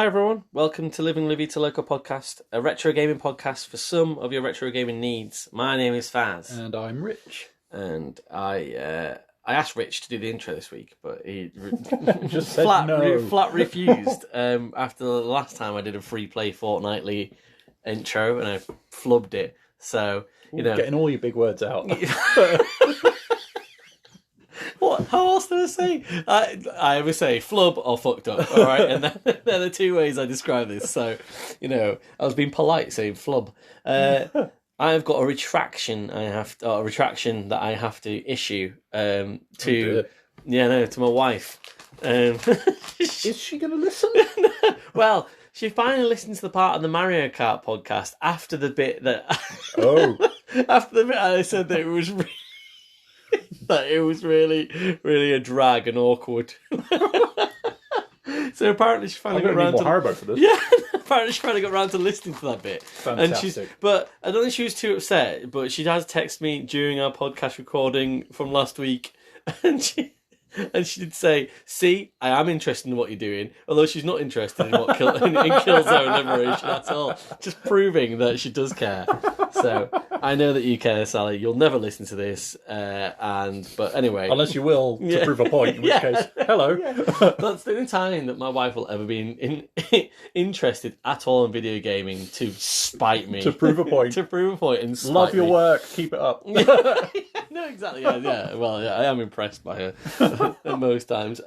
Hi everyone, welcome to Living La Vita Loca podcast, a retro gaming podcast for some of your retro gaming needs. My name is Faz. And I'm Rich. And I asked Rich to do the intro this week, but he just said flat refused. After the last time I did a Freeplay Fortnightly intro and I flubbed it. So, getting all your big words out. What? How else do I say? I always say flub or fucked up, all right? And they're the two ways I describe this. So, I was being polite saying flub. I've got a retraction. A retraction that I have to issue to my wife. Is she going to listen? Well, she finally listened to the part of the Mario Kart podcast after the bit that. After the bit I said that it was. That it was really, really a drag and awkward. So apparently she finally got around to Haribo for this. Yeah, apparently she finally got around to listening to that bit. Fantastic. But I don't think she was too upset. But she has texted me during our podcast recording from last week, and she did say, "See, I am interested in what you're doing," although she's not interested in what in Killzone Liberation at all. Just proving that she does care. So I know that you care, Sally. You'll never listen to this, but anyway, unless you will to prove a point. In which case, hello. Yeah. That's the only time that my wife will ever be interested at all in video gaming to spite me, to prove a point, and spite love your me. work. Keep it up. No, exactly. Yeah. Well, yeah, I am impressed by her most times.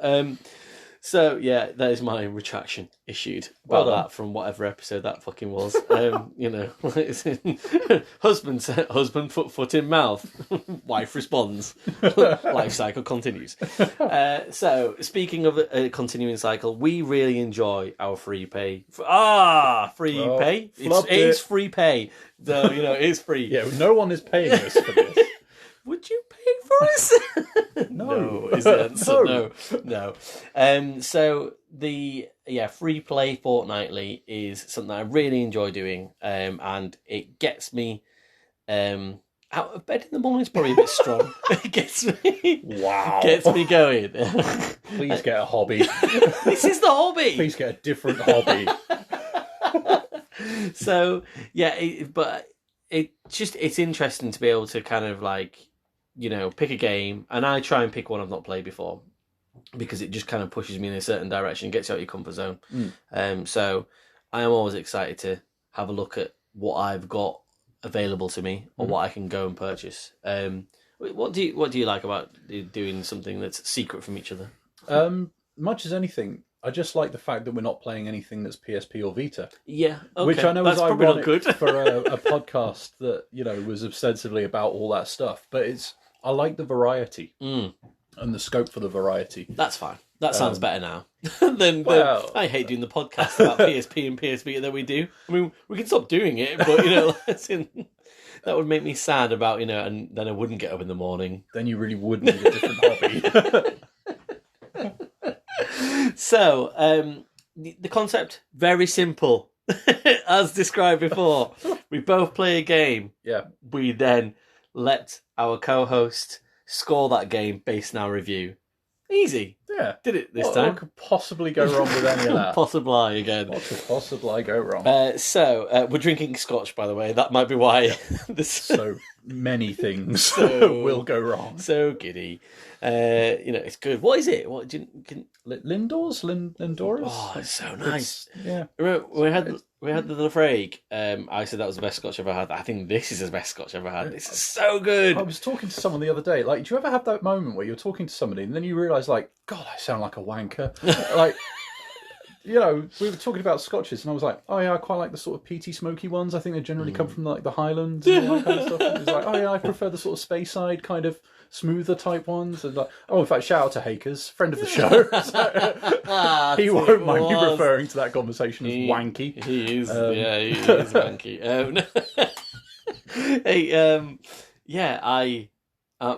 So, yeah, that is my retraction issued about that from whatever episode that fucking was. Husband, foot in mouth. Wife responds. Life cycle continues. So, speaking of a continuing cycle, we really enjoy our free pay. Free pay? It is free pay. So, it is free. Yeah, no one is paying us for this. Would you pay for us? No. Is the answer. No. So the Freeplay Fortnightly is something I really enjoy doing, and it gets me out of bed in the morning. Is probably a bit strong. It gets me going. Please get a hobby. This is the hobby. Please get a different hobby. So it's interesting to be able to kind of pick a game, and I try and pick one I've not played before because it just kind of pushes me in a certain direction, gets you out of your comfort zone. So I am always excited to have a look at what I've got available to me or what I can go and purchase. What do you like about doing something that's secret from each other? Much as anything, I just like the fact that we're not playing anything that's PSP or Vita. Yeah, okay. Which I know that's is ironic good. for a podcast that was ostensibly about all that stuff. But I like the variety and the scope for the variety. That's fine. That sounds better now. than I hate doing the podcast about PSP and PS Vita that we do. I mean, we can stop doing it, but that would make me sad about and then I wouldn't get up in the morning. Then you really would need a different hobby. So, the concept, very simple. As described before, we both play a game. Yeah. We then let our co-host score that game based on our review. Easy. Yeah. Did it this time. What could possibly go wrong with any of that? Possibly again. What could possibly go wrong? So, we're drinking scotch, by the way. That might be why. So many things will go wrong. So giddy. It's good. What is it? What Lindor's? Lindora's? Oh, it's so nice. Yeah. We had the Lafrague. I said that was the best scotch I've ever had. I think this is the best scotch I've ever had. This is so good. I was talking to someone the other day. Do you ever have that moment where you're talking to somebody and then you realise, God, I sound like a wanker? We were talking about scotches and I was like, oh yeah, I quite like the sort of peaty, smoky ones. I think they generally come from the Highlands and all that kind of stuff. And it was like, oh yeah, I prefer the sort of Speyside kind of smoother type ones. And in fact, shout out to Hakers, friend of the show. He won't mind you referring to that conversation as wanky. He is, he is wanky.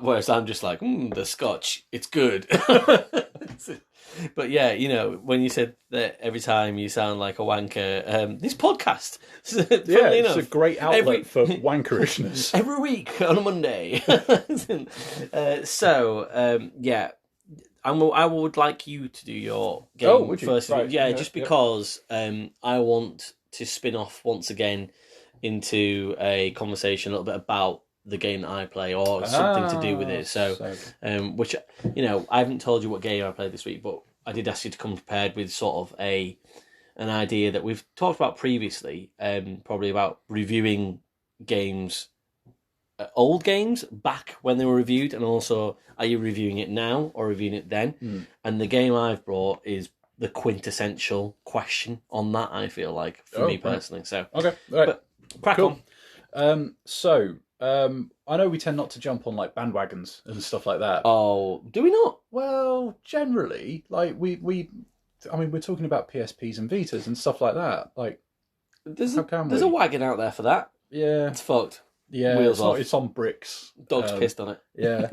Whereas I'm just like, the scotch, it's good. But when you said that every time you sound like a wanker, this podcast, it's a great outlet for wankerishness. Every week on a Monday. I would like you to do your game would you? first. Right. Yeah, Yeah, just because I want to spin off once again into a conversation a little bit about the game that I play or something to do with it. So, which, I haven't told you what game I played this week, but I did ask you to come prepared with sort of an idea that we've talked about previously, probably about reviewing games, old games back when they were reviewed, and also are you reviewing it now or reviewing it then? And the game I've brought is the quintessential question on that, I feel like, for me personally. So okay, right. But crack on. I know we tend not to jump on like bandwagons and stuff like that. Oh, do we not? Well, generally, like we're talking about PSPs and Vitas and stuff like that. Like, there's a wagon out there for that. Yeah, it's fucked. Yeah, Wheels off. It's on bricks. Dog's pissed on it. Yeah.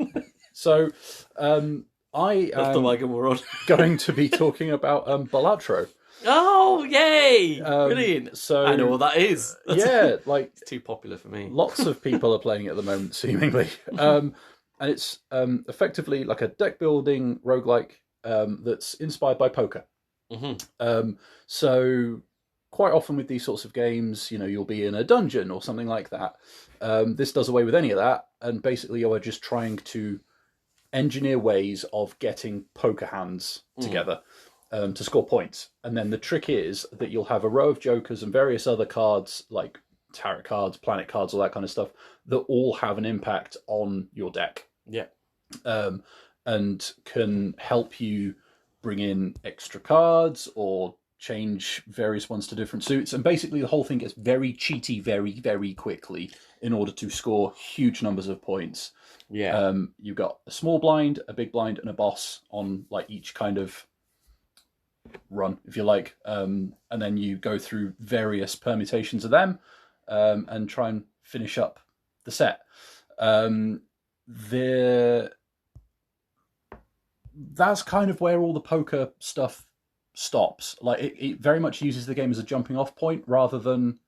So, I That's the wagon we're on. going to be talking about Balatro. Oh, yay! Brilliant. So I know what that is. Like it's too popular for me. Lots of people are playing it at the moment, seemingly. And it's effectively like a deck building roguelike that's inspired by poker. Mm-hmm. So quite often with these sorts of games, you'll be in a dungeon or something like that. This does away with any of that, and basically you are just trying to engineer ways of getting poker hands together to score points. And then the trick is that you'll have a row of jokers and various other cards, like tarot cards, planet cards, all that kind of stuff, that all have an impact on your deck. Yeah. And can help you bring in extra cards or change various ones to different suits. And basically the whole thing gets very cheaty very, very quickly in order to score huge numbers of points. Yeah. You've got a small blind, a big blind, and a boss on like each kind of run, if you like. And then you go through various permutations of them and try and finish up the set. That's kind of where all the poker stuff stops. Like it very much uses the game as a jumping off point rather than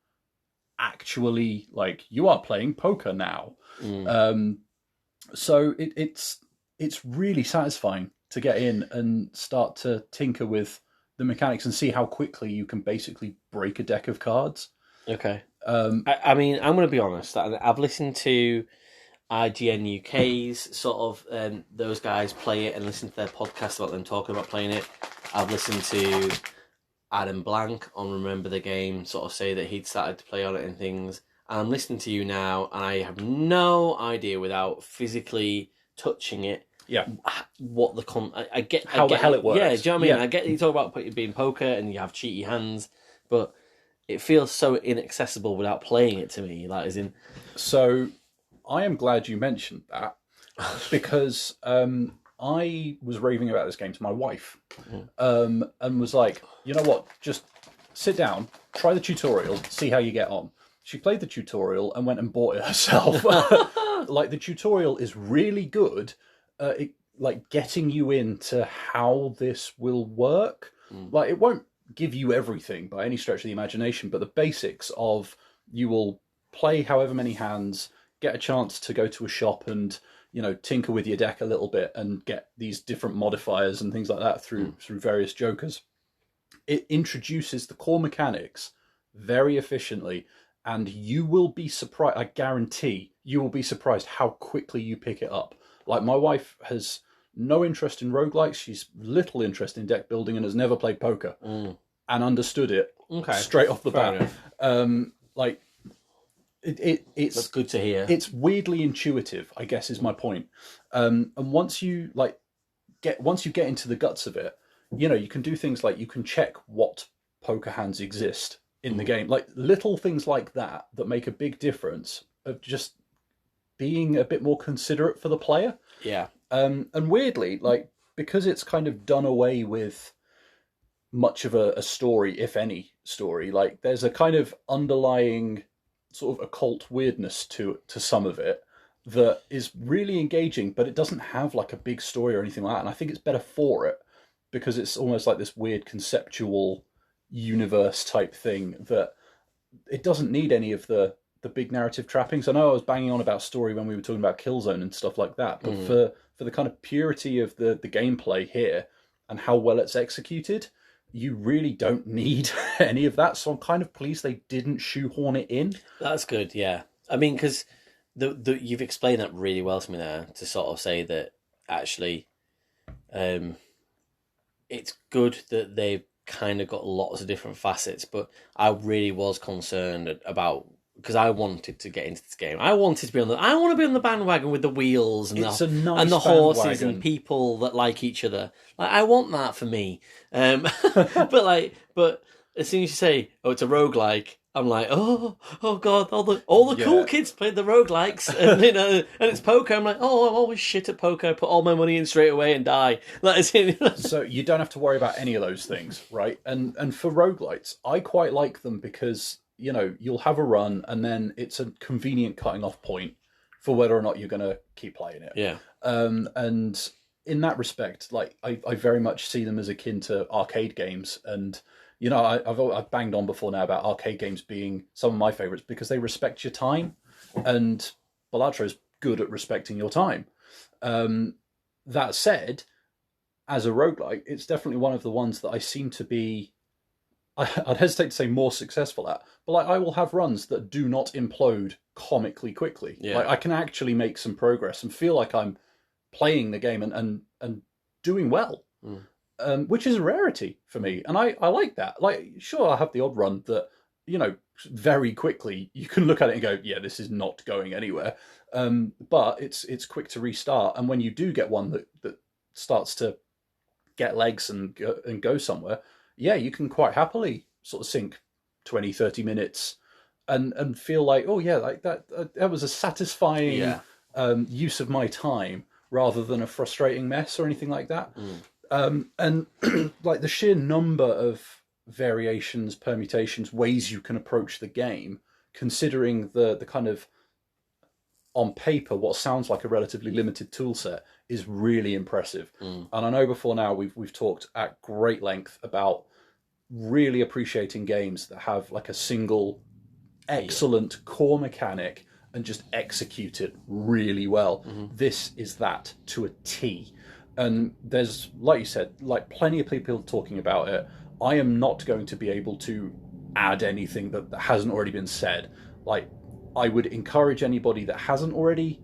actually like you are playing poker now. So it's really satisfying to get in and start to tinker with the mechanics and see how quickly you can basically break a deck of cards. Okay. I mean, I'm going to be honest. I've listened to IGN UK's sort of those guys play it and listen to their podcast about them talking about playing it. I've listened to Adam Blank on Remember the Game sort of say that he'd started to play on it and things. And I'm listening to you now, and I have no idea without physically touching it. Yeah. What I get how the hell it works. Yeah, do you know what I mean? Yeah. I get you talk about being poker and you have cheaty hands, but it feels so inaccessible without playing it to me. Like, as in. So, I am glad you mentioned that because I was raving about this game to my wife, and was like, you know what? Just sit down, try the tutorial, see how you get on. She played the tutorial and went and bought it herself. Like the tutorial is really good. Like getting you into how this will work. Like it won't give you everything by any stretch of the imagination, but the basics of you will play however many hands, get a chance to go to a shop and tinker with your deck a little bit and get these different modifiers and things like that through various jokers. It introduces the core mechanics very efficiently, and you will be surprised. I guarantee you will be surprised how quickly you pick it up. Like my wife has no interest in roguelikes. She's little interest in deck building and has never played poker and understood it straight off the bat. Like it's that's good to hear. It's weirdly intuitive, I guess, is my point. And once you get into the guts of it, you can do things like you can check what poker hands exist in the game, like little things like that make a big difference of just being a bit more considerate for the player. Yeah. And weirdly, like because it's kind of done away with much of a story, if any story, like there's a kind of underlying sort of occult weirdness to some of it that is really engaging, but it doesn't have like a big story or anything like that. And I think it's better for it because it's almost like this weird conceptual universe type thing that it doesn't need any of the the big narrative trappings. I know I was banging on about story when we were talking about Killzone and stuff like that, but for the kind of purity of the gameplay here and how well it's executed, you really don't need any of that. So I'm kind of pleased they didn't shoehorn it in. That's good, yeah. I mean, because you've explained that really well to me there, to sort of say that actually it's good that they've kind of got lots of different facets, but I really was concerned about, because I wanted to get into this game. I want to be on the bandwagon with the wheels and the horses and people that like each other. Like, I want that for me. But as soon as you say, "Oh, it's a roguelike," I'm like, oh god, all the cool kids played the roguelikes, and and it's poker. I'm like, oh, I'm always shit at poker. I put all my money in straight away and die. So you don't have to worry about any of those things, right? And for roguelites, I quite like them because, you'll have a run and then it's a convenient cutting off point for whether or not you're going to keep playing it. Yeah. And in that respect, like I very much see them as akin to arcade games. And I've banged on before now about arcade games being some of my favorites because they respect your time, and Balatro is good at respecting your time. That said, as a roguelike, it's definitely one of the ones that I seem to be, I'd hesitate to say more successful at, but like I will have runs that do not implode comically quickly. Yeah. Like I can actually make some progress and feel like I'm playing the game and doing well. Which is a rarity for me. And I like that. Like, sure, I have the odd run that, very quickly you can look at it and go, yeah, this is not going anywhere. But it's quick to restart. And when you do get one that starts to get legs and go somewhere, yeah, you can quite happily sort of sink 20, 30 minutes and feel like, oh yeah, like that was a satisfying use of my time rather than a frustrating mess or anything like that. And like the sheer number of variations, permutations, ways you can approach the game, considering the kind of, on paper, what sounds like a relatively limited tool set, is really impressive. And I know before now we've talked at great length about really appreciating games that have like a single excellent core mechanic and just execute it really well. This is that to a T. And there's, like you said, like plenty of people talking about it. I am not going to be able to add anything that hasn't already been said. Like, I would encourage anybody that hasn't already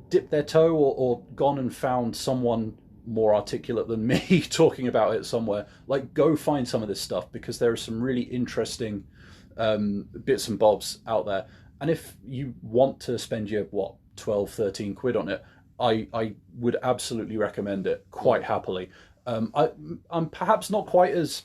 dipped their toe or gone and found someone more articulate than me talking about it somewhere, like, go find some of this stuff, because there are some really interesting bits and bobs out there. And if you want to spend your, 12, 13 quid on it, I would absolutely recommend it quite happily. I'm perhaps not quite as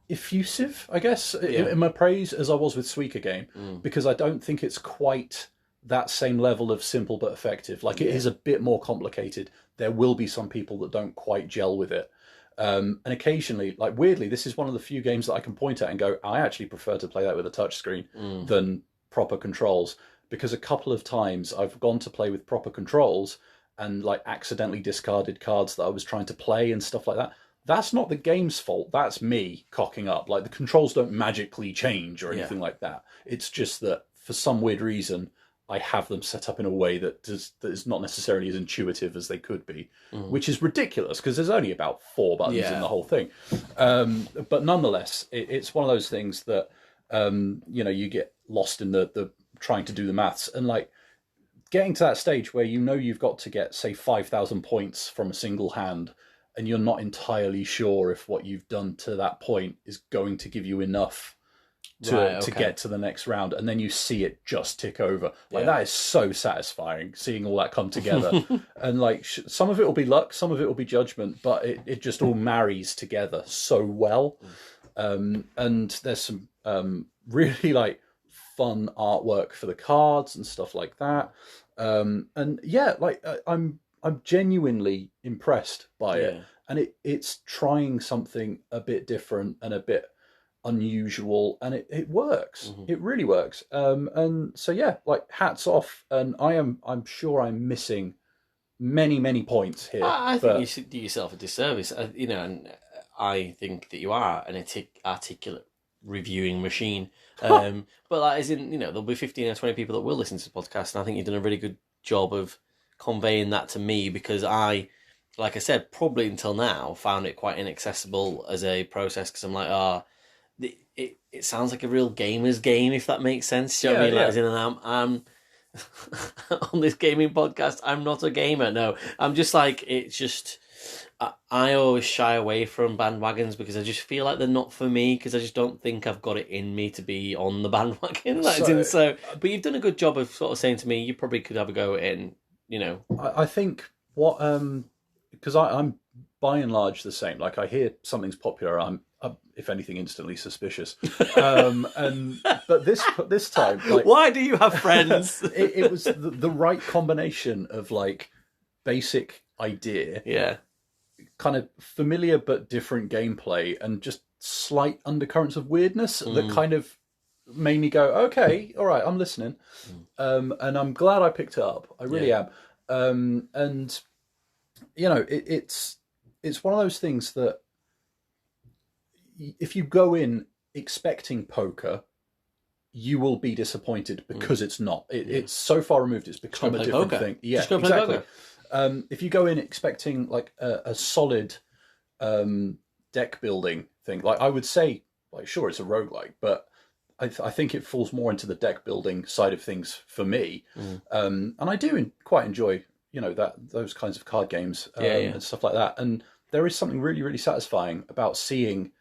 effusive, I guess, in my praise as I was with Suika Game, because I don't think it's quite that same level of simple but effective. Like, it is a bit more complicated. There will be some people that don't quite gel with it. And occasionally, like, weirdly, this is one of the few games that I can point at and go, I actually prefer to play that with a touchscreen than proper controls. Because a couple of times I've gone to play with proper controls and like accidentally discarded cards that I was trying to play and stuff like that. That's not the game's fault. That's me cocking up. Like, the controls don't magically change or anything like that. It's just that for some weird reason, I have them set up in a way that is not necessarily as intuitive as they could be, which is ridiculous because there's only about 4 buttons in the whole thing. But nonetheless, it's one of those things that, you get lost in the trying to do the maths, and like getting to that stage where you've got to get, say, 5,000 points from a single hand, and you're not entirely sure if what you've done to that point is going to give you enough to get to the next round, and then you see it just tick over. Like, that is so satisfying, seeing all that come together. And like, some of it will be luck, some of it will be judgment, but it just all marries together so well. And there's some really like fun artwork for the cards and stuff like that. And yeah, like I'm genuinely impressed by it, and it's trying something a bit different and a bit unusual, and it works. It really works. And so yeah, like, hats off. And I'm sure I'm missing many points here. I think you should do yourself a disservice, and I think that you are an articulate reviewing machine. But like, as in, there'll be 15 or 20 people that will listen to the podcast, and I think you've done a really good job of conveying that to me, because I, like I said, probably until now found it quite inaccessible as a process, because I'm like, it sounds like a real gamer's game, if that makes sense. Do you know what I mean? Like, as in, I'm on this gaming podcast, I'm not a gamer. No, I'm just like, it's just, I always shy away from bandwagons because I just feel like they're not for me, because I just don't think I've got it in me to be on the bandwagon. But you've done a good job of sort of saying to me, you probably could have a go in, I think what, because I'm by and large the same. Like, I hear something's popular, I'm if anything, instantly suspicious. But this time, like, why do you have friends? it was the right combination of like basic idea, kind of familiar but different gameplay, and just slight undercurrents of weirdness that kind of made me go, okay, all right, I'm listening. And I'm glad I picked it up. I really am. And it's one of those things that if you go in expecting poker, you will be disappointed, because it's not. It's so far removed. It's become a different thing. Yeah, just go play exactly. Poker. If you go in expecting like a solid deck building thing, like, I would say, like, sure, it's a roguelike, but I think it falls more into the deck building side of things for me. And I do quite enjoy, those kinds of card games and stuff like that. And there is something really, really satisfying about seeing,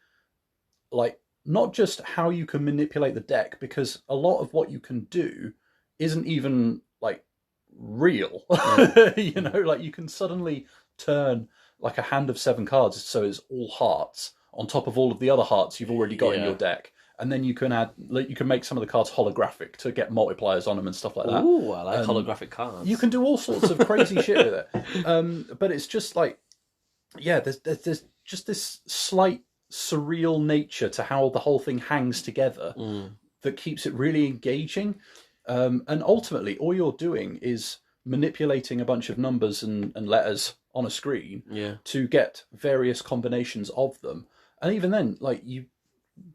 like, not just how you can manipulate the deck, because a lot of what you can do isn't even like real. Like, you can suddenly turn like a hand of 7 cards so it's all hearts on top of all of the other hearts you've already got in your deck. And then you can make some of the cards holographic to get multipliers on them and stuff like that. Ooh, I like holographic cards. You can do all sorts of crazy shit with it. But it's just like, there's just this slight surreal nature to how the whole thing hangs together that keeps it really engaging. And ultimately, all you're doing is manipulating a bunch of numbers and letters on a screen to get various combinations of them. And even then, like, you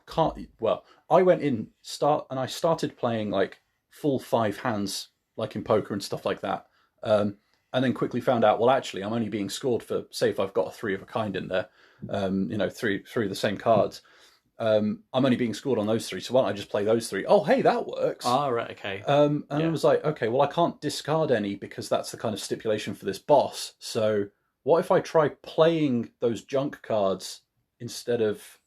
can't. Well, I went in and I started playing like full 5 hands, like in poker and stuff like that. And then quickly found out, well, actually, I'm only being scored for, say, if I've got a 3 of a kind in there, three of the same cards. I'm only being scored on those 3, so why don't I just play those 3? Oh, hey, that works. Ah, right, okay. And I was like, okay, well, I can't discard any because that's the kind of stipulation for this boss. So what if I try playing those junk cards instead of,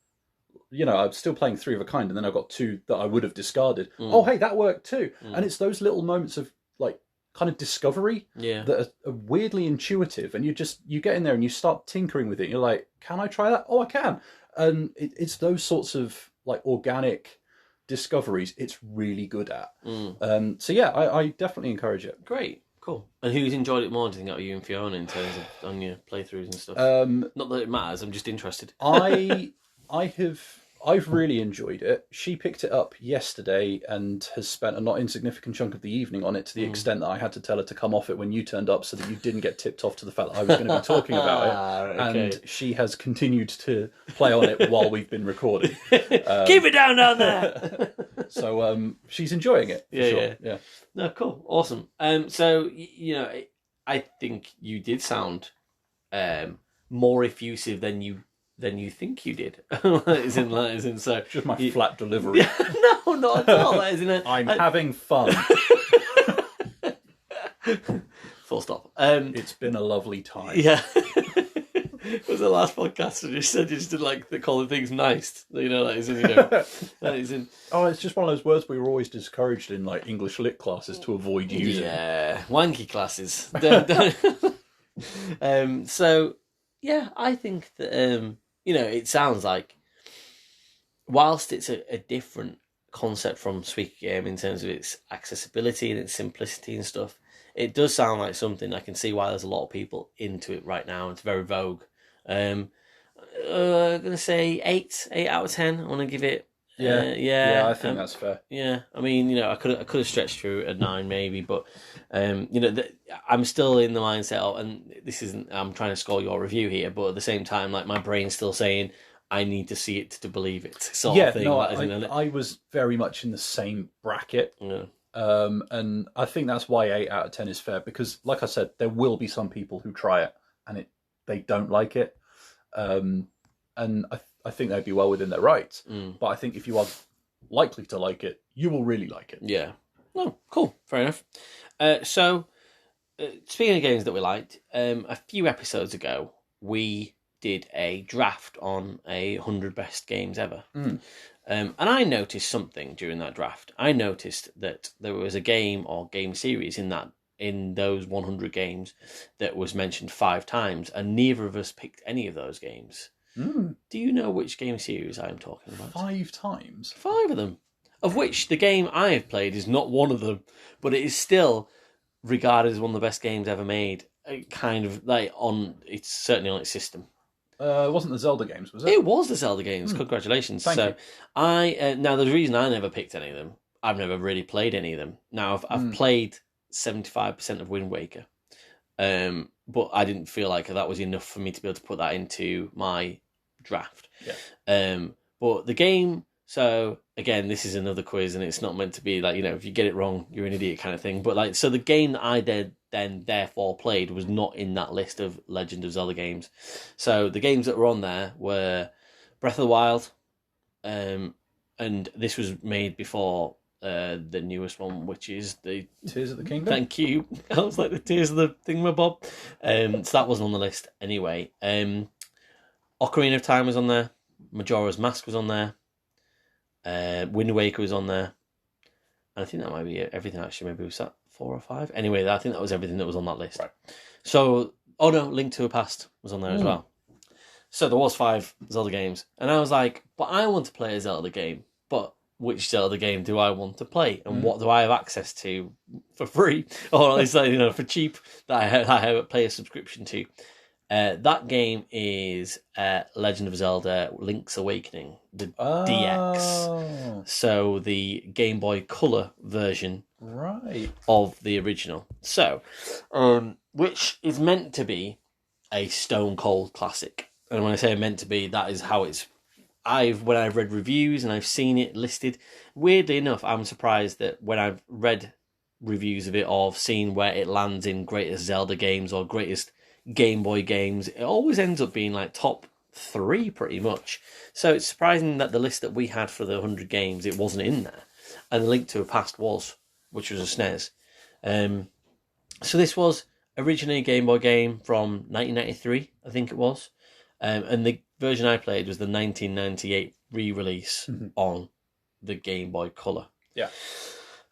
I'm still playing 3 of a kind, and then I've got 2 that I would have discarded. Oh, hey, that worked too. And it's those little moments of like kind of discovery that are weirdly intuitive, and you get in there and you start tinkering with it. You're like, can I try that? Oh, I can. And it's those sorts of like organic discoveries it's really good at. So yeah, I definitely encourage it. Great, cool. And who's enjoyed it more, do you think, out of you and Fiona, in terms of on your playthroughs and stuff? Not that it matters, I'm just interested. I've really enjoyed it. She picked it up yesterday and has spent a not insignificant chunk of the evening on it, to the extent that I had to tell her to come off it when you turned up so that you didn't get tipped off to the fact that I was going to be talking about it. Okay. And she has continued to play on it while we've been recording. Keep it down there! So she's enjoying it, for sure. Yeah. No, cool. Awesome. So, I think you did sound more effusive than you think you did. So just my flat delivery. No, not at all. I'm having fun. Full stop. It's been a lovely time. Yeah. It was the last podcast, and you said you just didn't like calling things nice. Oh, it's just one of those words we were always discouraged in like English lit classes to avoid using. Yeah, wanky classes. So yeah, I think that it sounds like, whilst it's a different concept from Squeaky Game in terms of its accessibility and its simplicity and stuff, it does sound like something I can see why there's a lot of people into it right now. It's very vogue. I'm going to say 8 out of 10. I want to give it. Yeah, I think that's fair. Yeah, I mean, I could have stretched through a 9 maybe, but I'm still in the mindset of, and this isn't, I'm trying to score your review here, but at the same time, like, my brain's still saying, I need to see it to believe it sort of thing. No, isn't it? I was very much in the same bracket. Yeah. And I think that's why 8 out of 10 is fair, because, like I said, there will be some people who try it and they don't like it. And I think they'd be well within their rights. But I think if you are likely to like it, you will really like it. Yeah. No, cool. Fair enough. So, speaking of games that we liked, a few episodes ago, we did a draft on 100 best games ever. And I noticed something during that draft. I noticed that there was a game or game series in those 100 games that was mentioned 5 times, and neither of us picked any of those games. Do you know which game series I'm talking about? 5 times? 5 of them. Of which the game I have played is not one of them, but it is still regarded as one of the best games ever made. Kind of like it's certainly on its system. It wasn't the Zelda games, was it? It was the Zelda games. Congratulations. Thank you. Now the reason I never picked any of them, I've never really played any of them. Now I've played 75% of Wind Waker, but I didn't feel like that was enough for me to be able to put that into my draft. Yeah. But the game. So again, this is another quiz, and it's not meant to be like, if you get it wrong, you're an idiot kind of thing. But so the game that I therefore played was not in that list of Legend of Zelda games. So the games that were on there were Breath of the Wild, and this was made before the newest one, which is the Tears of the Kingdom. Thank you. I was like the Tears of the Thingamabob. So that wasn't on the list anyway. Ocarina of Time was on there. Majora's Mask was on there. Wind Waker was on there, and I think that might be everything. Actually, maybe it was that 4 or 5. Anyway, I think that was everything that was on that list. Right. So, Link to the Past was on there as well. So there was 5 Zelda games, and I was like, but I want to play a Zelda game. But which Zelda game do I want to play, and what do I have access to for free, or at least for cheap that I have pay a subscription to? That game is Legend of Zelda Link's Awakening, the DX. So the Game Boy Color version of the original. So, which is meant to be a stone cold classic. And when I say meant to be, that is how it's... When I've read reviews and I've seen it listed, weirdly enough, I'm surprised that when I've read reviews of it or seen where it lands in greatest Zelda games or greatest Game Boy games, it always ends up being like top 3 pretty much. So it's surprising that the list that we had for the 100 games, it wasn't in there, and Link to the Past was, which was a SNES. So this was originally a Game Boy game from 1993, I think it was, and the version I played was the 1998 re-release on the Game Boy Color. Yeah.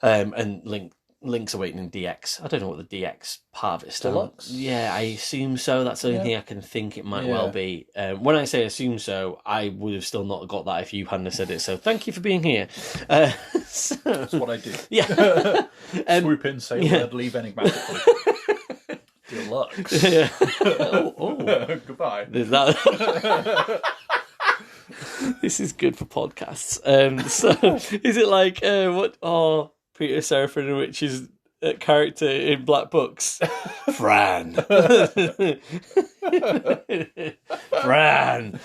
And Link's Awakening DX. I don't know what the DX part of it stands. Bollocks? Yeah, I assume so. That's the only thing I can think it might well be. When I say assume so, I would have still not got that if you hadn't said it. So thank you for being here. That's what I do. Yeah. Swoop in, say a word, leave enigmatically. Deluxe. Yeah. Goodbye. This is good for podcasts. So is it like Peter Serafinowicz' character in Black Books? Fran. Fran.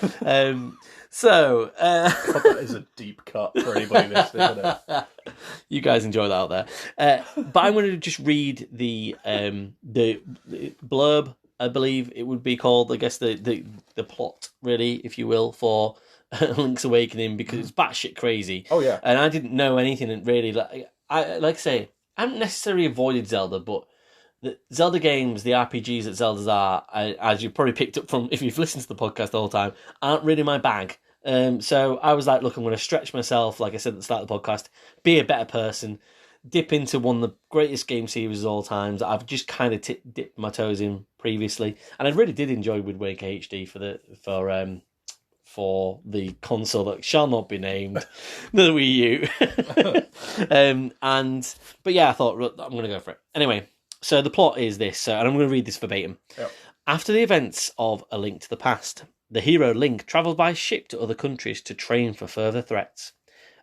That is a deep cut for anybody listening, isn't it? You guys enjoy that out there. But I'm going to just read the blurb, I believe it would be called, I guess the plot, really, if you will, for Link's Awakening, because it's batshit crazy. Oh, yeah. And I didn't know anything really. Like I say, I haven't necessarily avoided Zelda, but the Zelda games, the RPGs that Zeldas are, as you probably picked up from if you've listened to the podcast the whole time, aren't really my bag. So I was like, look, I'm going to stretch myself, like I said at the start of the podcast, be a better person, dip into one of the greatest game series of all times that I've just kind of dipped my toes in previously. And I really did enjoy Wind Waker HD for the console that shall not be named, the Wii U. But yeah, I thought, I'm going to go for it. Anyway, so the plot is this, and I'm going to read this verbatim. Yep. After the events of A Link to the Past, the hero Link travels by ship to other countries to train for further threats.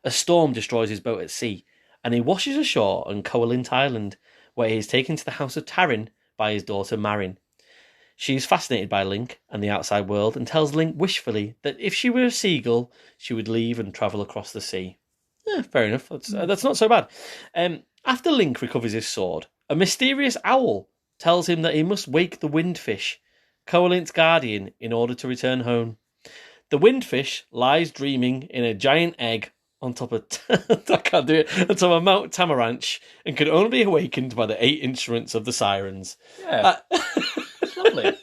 A storm destroys his boat at sea, and he washes ashore on Koholint Island, where he is taken to the house of Tarin by his daughter Marin. She's fascinated by Link and the outside world and tells Link wishfully that if she were a seagull, she would leave and travel across the sea. Fair enough. That's not so bad. After Link recovers his sword, a mysterious owl tells him that he must wake the windfish, Koholint's guardian, in order to return home. The windfish lies dreaming in a giant egg on top of I can't do it, on top of Mount Tamaranch, and can only be awakened by the 8 instruments of the sirens. Yeah, it's lovely.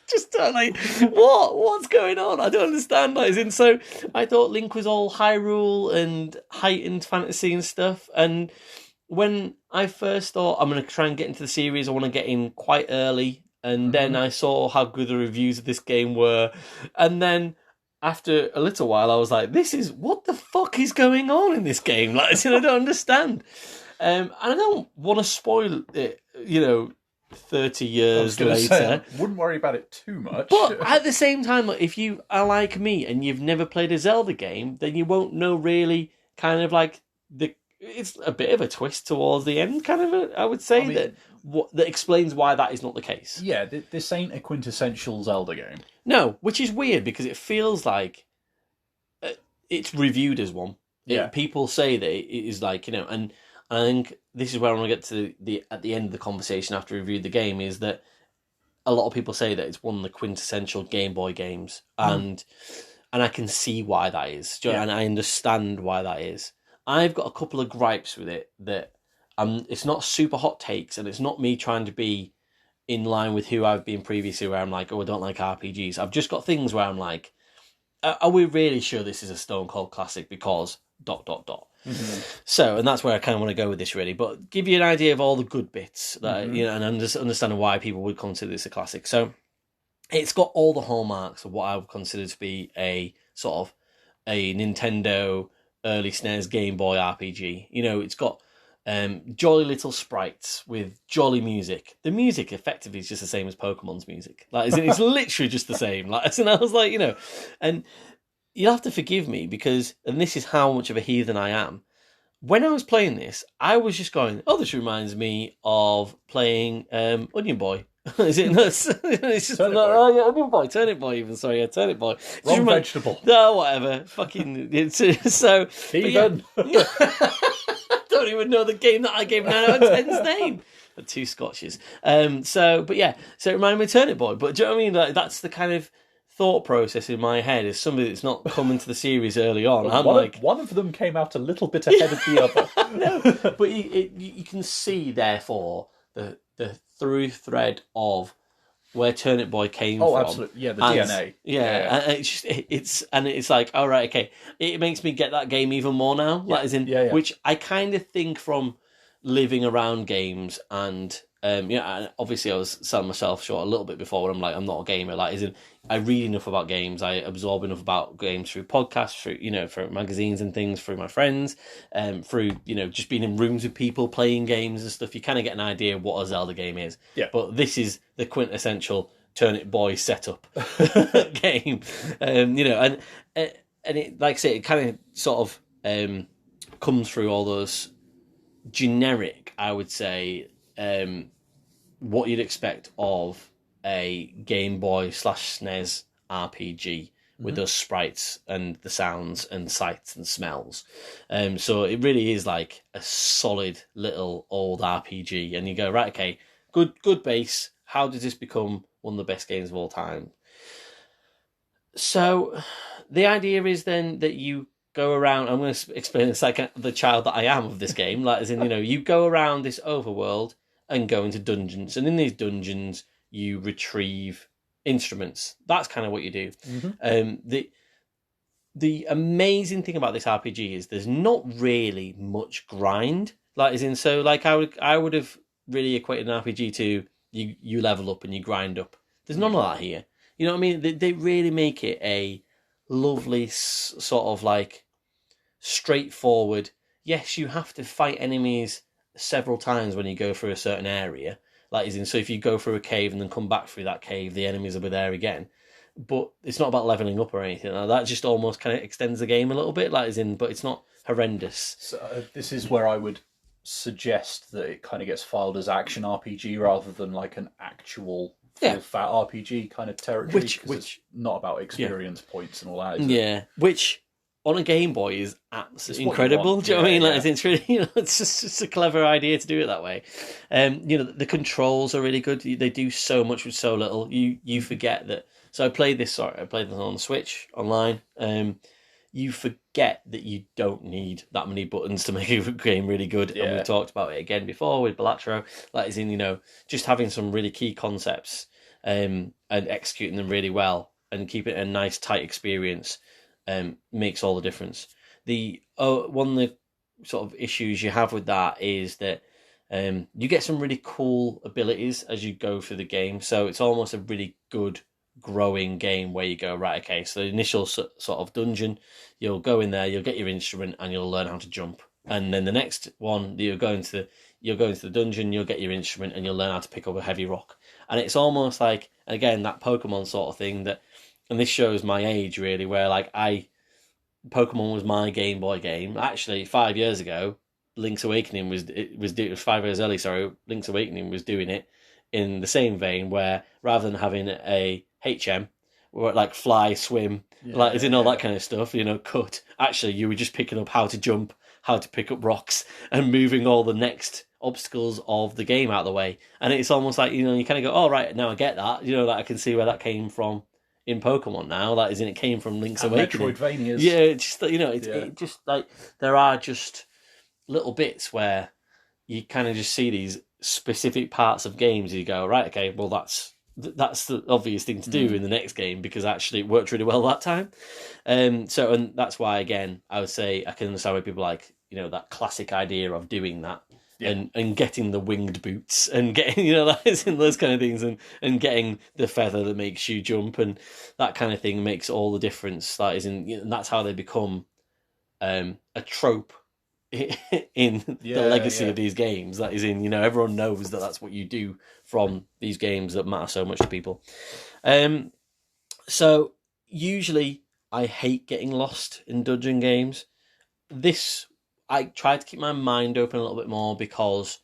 Just like, what's going on? I don't understand. So I thought Link was all Hyrule and heightened fantasy and stuff. And when I first thought I'm going to try and get into the series, I want to get in quite early. And then I saw how good the reviews of this game were. And then after a little while, I was like, what the fuck is going on in this game? I don't understand. And I don't want to spoil it, 30 years later. Say, wouldn't worry about it too much. But at the same time, if you are like me and you've never played a Zelda game, then you won't know really kind of like it's a bit of a twist towards the end, kind of, I would say, that explains why that is not the case. Yeah, this ain't a quintessential Zelda game. No, which is weird because it feels like it's reviewed as one. Yeah. People say that it is like, and I think this is where I want to get to at the end of the conversation after we reviewed the game, is that a lot of people say that it's one of the quintessential Game Boy games, and I can see why that is, and I understand why that is. I've got a couple of gripes with it that it's not super hot takes, and it's not me trying to be in line with who I've been previously, where I'm like, oh, I don't like RPGs. I've just got things where I'm like, are we really sure this is a stone cold classic because ... So, and that's where I kind of want to go with this, really. But give you an idea of all the good bits that and understanding why people would consider this a classic. So, it's got all the hallmarks of what I would consider to be a sort of a Nintendo early SNES Game Boy RPG. It's got jolly little sprites with jolly music. The music effectively is just the same as Pokemon's music. It's literally just the same. And I was like, and you'll have to forgive me because, and this is how much of a heathen I am. When I was playing this, I was just going, oh, this reminds me of playing Onion Boy. Is it? No, it's just Turnip not. Boy. Oh yeah, Onion Boy, Turnip Boy. Even sorry, Turnip Boy. Wrong vegetable. No, whatever. Fucking. So. Even. I don't even know the game that I gave 9 out of 10's name. 2 scotches. So it reminded me of Turnip Boy. But do you know what I mean? Like, that's the kind of thought process in my head as somebody that's not come into the series early on. One of them came out a little bit ahead of the other. No, but you can see, therefore, the through thread of where Turnip Boy came from. Oh, absolutely. Yeah, the DNA. Yeah. And it's like, all right, okay. It makes me get that game even more now. Which I kind of think from living around games and and obviously I was selling myself short a little bit before when I'm like, I'm not a gamer. I read enough about games, I absorb enough about games through podcasts, through through magazines and things, through my friends, through just being in rooms with people playing games and stuff. You kind of get an idea of what a Zelda game is. Yeah. But this is the quintessential Turnip Boy setup game. And it, like I say, it kind of sort of comes through all those generic, I would say, what you'd expect of a Game Boy / SNES RPG with those sprites and the sounds and sights and smells. So it really is like a solid little old RPG. And you go, right, okay, good base. How does this become one of the best games of all time? So the idea is then that you go around. I'm going to explain it's like the child that I am of this game. You go around this overworld and go into dungeons, and in these dungeons you retrieve instruments. That's kind of what you do. The amazing thing about this RPG is there's not really much grind. I would have really equated an RPG to you level up and you grind up. There's none of that here. You know what I mean? They really make it a lovely sort of like straightforward. Yes, you have to fight enemies several times when you go through a certain area. So if you go through a cave and then come back through that cave, the enemies will be there again. But it's not about leveling up or anything. That just almost kind of extends the game a little bit. But it's not horrendous. So this is where I would suggest that it kind of gets filed as action RPG rather than like an actual fat RPG kind of territory. Which it's not about experience points and all that. Is it? Which on a Game Boy is absolutely incredible. Do you know what I mean? Like, it's really, it's just a clever idea to do it that way. The controls are really good. They do so much with so little. You forget that. So I played this on the Switch online. You forget that you don't need that many buttons to make a game really good. And we've talked about it again before with Balatro. That is just having some really key concepts and executing them really well and keeping it a nice, tight experience makes all the difference. One of the sort of issues you have with that is that you get some really cool abilities as you go through the game. So it's almost a really good growing game where you go, right, okay, so the initial sort of dungeon, you'll go in there, you'll get your instrument and you'll learn how to jump. And then the next one, you'll go into the dungeon, you'll get your instrument and you'll learn how to pick up a heavy rock. And it's almost like, again, that Pokemon sort of thing that, and this shows my age really, where like Pokemon was my Game Boy game. Actually, 5 years ago, Link's Awakening was 5 years early, sorry, Link's Awakening was doing it in the same vein where rather than having a HM, or like fly, swim, all that kind of stuff, cut. Actually, you were just picking up how to jump, how to pick up rocks, and moving all the next obstacles of the game out of the way. And it's almost like, you kind of go, oh, right, now I get that. Like I can see where that came from in Pokemon now. That is, it came from Link's Awakening. Metroidvanias. Yeah, it's just, it just like, there are just little bits where you kind of just see these specific parts of games. You go, right, okay, well, that's the obvious thing to do in the next game because actually it worked really well that time. And that's why, again, I would say I can understand why people like, that classic idea of doing that and getting the winged boots and getting, those kind of things and getting the feather that makes you jump and that kind of thing makes all the difference. That is and that's how they become a trope in the legacy of these games. That is everyone knows that that's what you do from these games that matter so much to people. So usually I hate getting lost in dungeon games. This, I tried to keep my mind open a little bit more because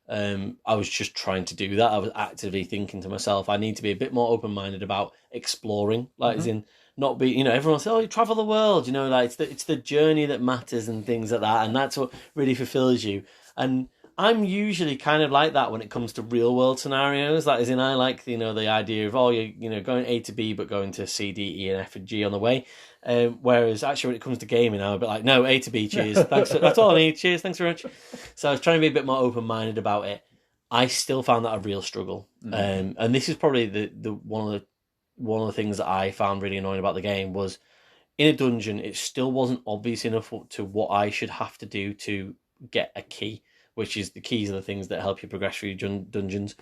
I was just trying to do that. I was actively thinking to myself, I need to be a bit more open-minded about exploring, as in not be, everyone says, oh, you travel the world, like it's the journey that matters and things like that. And that's what really fulfills you. And I'm usually kind of like that when it comes to real world scenarios. That is, I like the idea of you're going A to B, but going to C, D, E, and F and G on the way. Whereas actually, when it comes to gaming, I'm a bit like, no, A to B, cheers, thanks. That's all I need. Cheers, thanks very much. So I was trying to be a bit more open minded about it. I still found that a real struggle, and this is probably the one of the things that I found really annoying about the game was in a dungeon, it still wasn't obvious enough to what I should have to do to get a key, which is the keys are the things that help you progress through dungeons.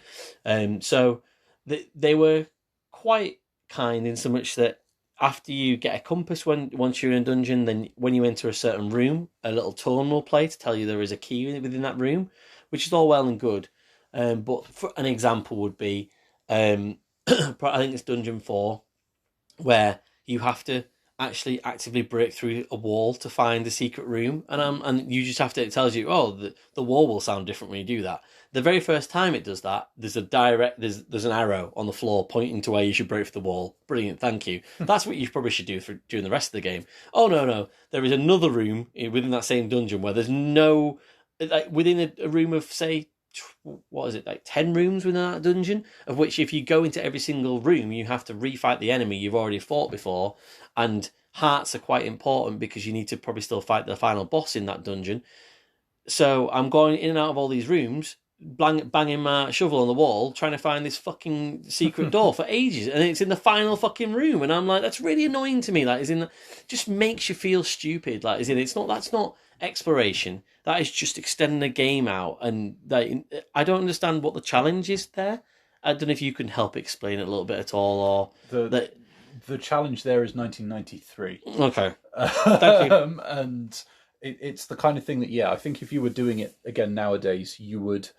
So they were quite kind in so much that after you get a compass once you're in a dungeon, then when you enter a certain room, a little tone will play to tell you there is a key within that room, which is all well and good. But for an example would be, I think it's Dungeon 4, where you have to actually actively break through a wall to find the secret room, and you just have to. It tells you, oh, the wall will sound different when you do that. The very first time it does that, there's an arrow on the floor pointing to where you should break through the wall. Brilliant, thank you. That's what you probably should do during the rest of the game. Oh no, there is another room within that same dungeon where there's no, like within a room of say, what is it, like 10 rooms within that dungeon, of which if you go into every single room you have to refight the enemy you've already fought before, and hearts are quite important because you need to probably still fight the final boss in that dungeon. So I'm going in and out of all these rooms, banging my shovel on the wall trying to find this fucking secret door for ages, and it's in the final fucking room, and I'm like, that's really annoying to me. Like, just makes you feel stupid. Like, that's not exploration. That is just extending the game out, and I don't understand what the challenge is there. I don't know if you can help explain it a little bit at all, or the challenge there is 1993. Okay, thank you. And it's the kind of thing that, I think if you were doing it again nowadays, you would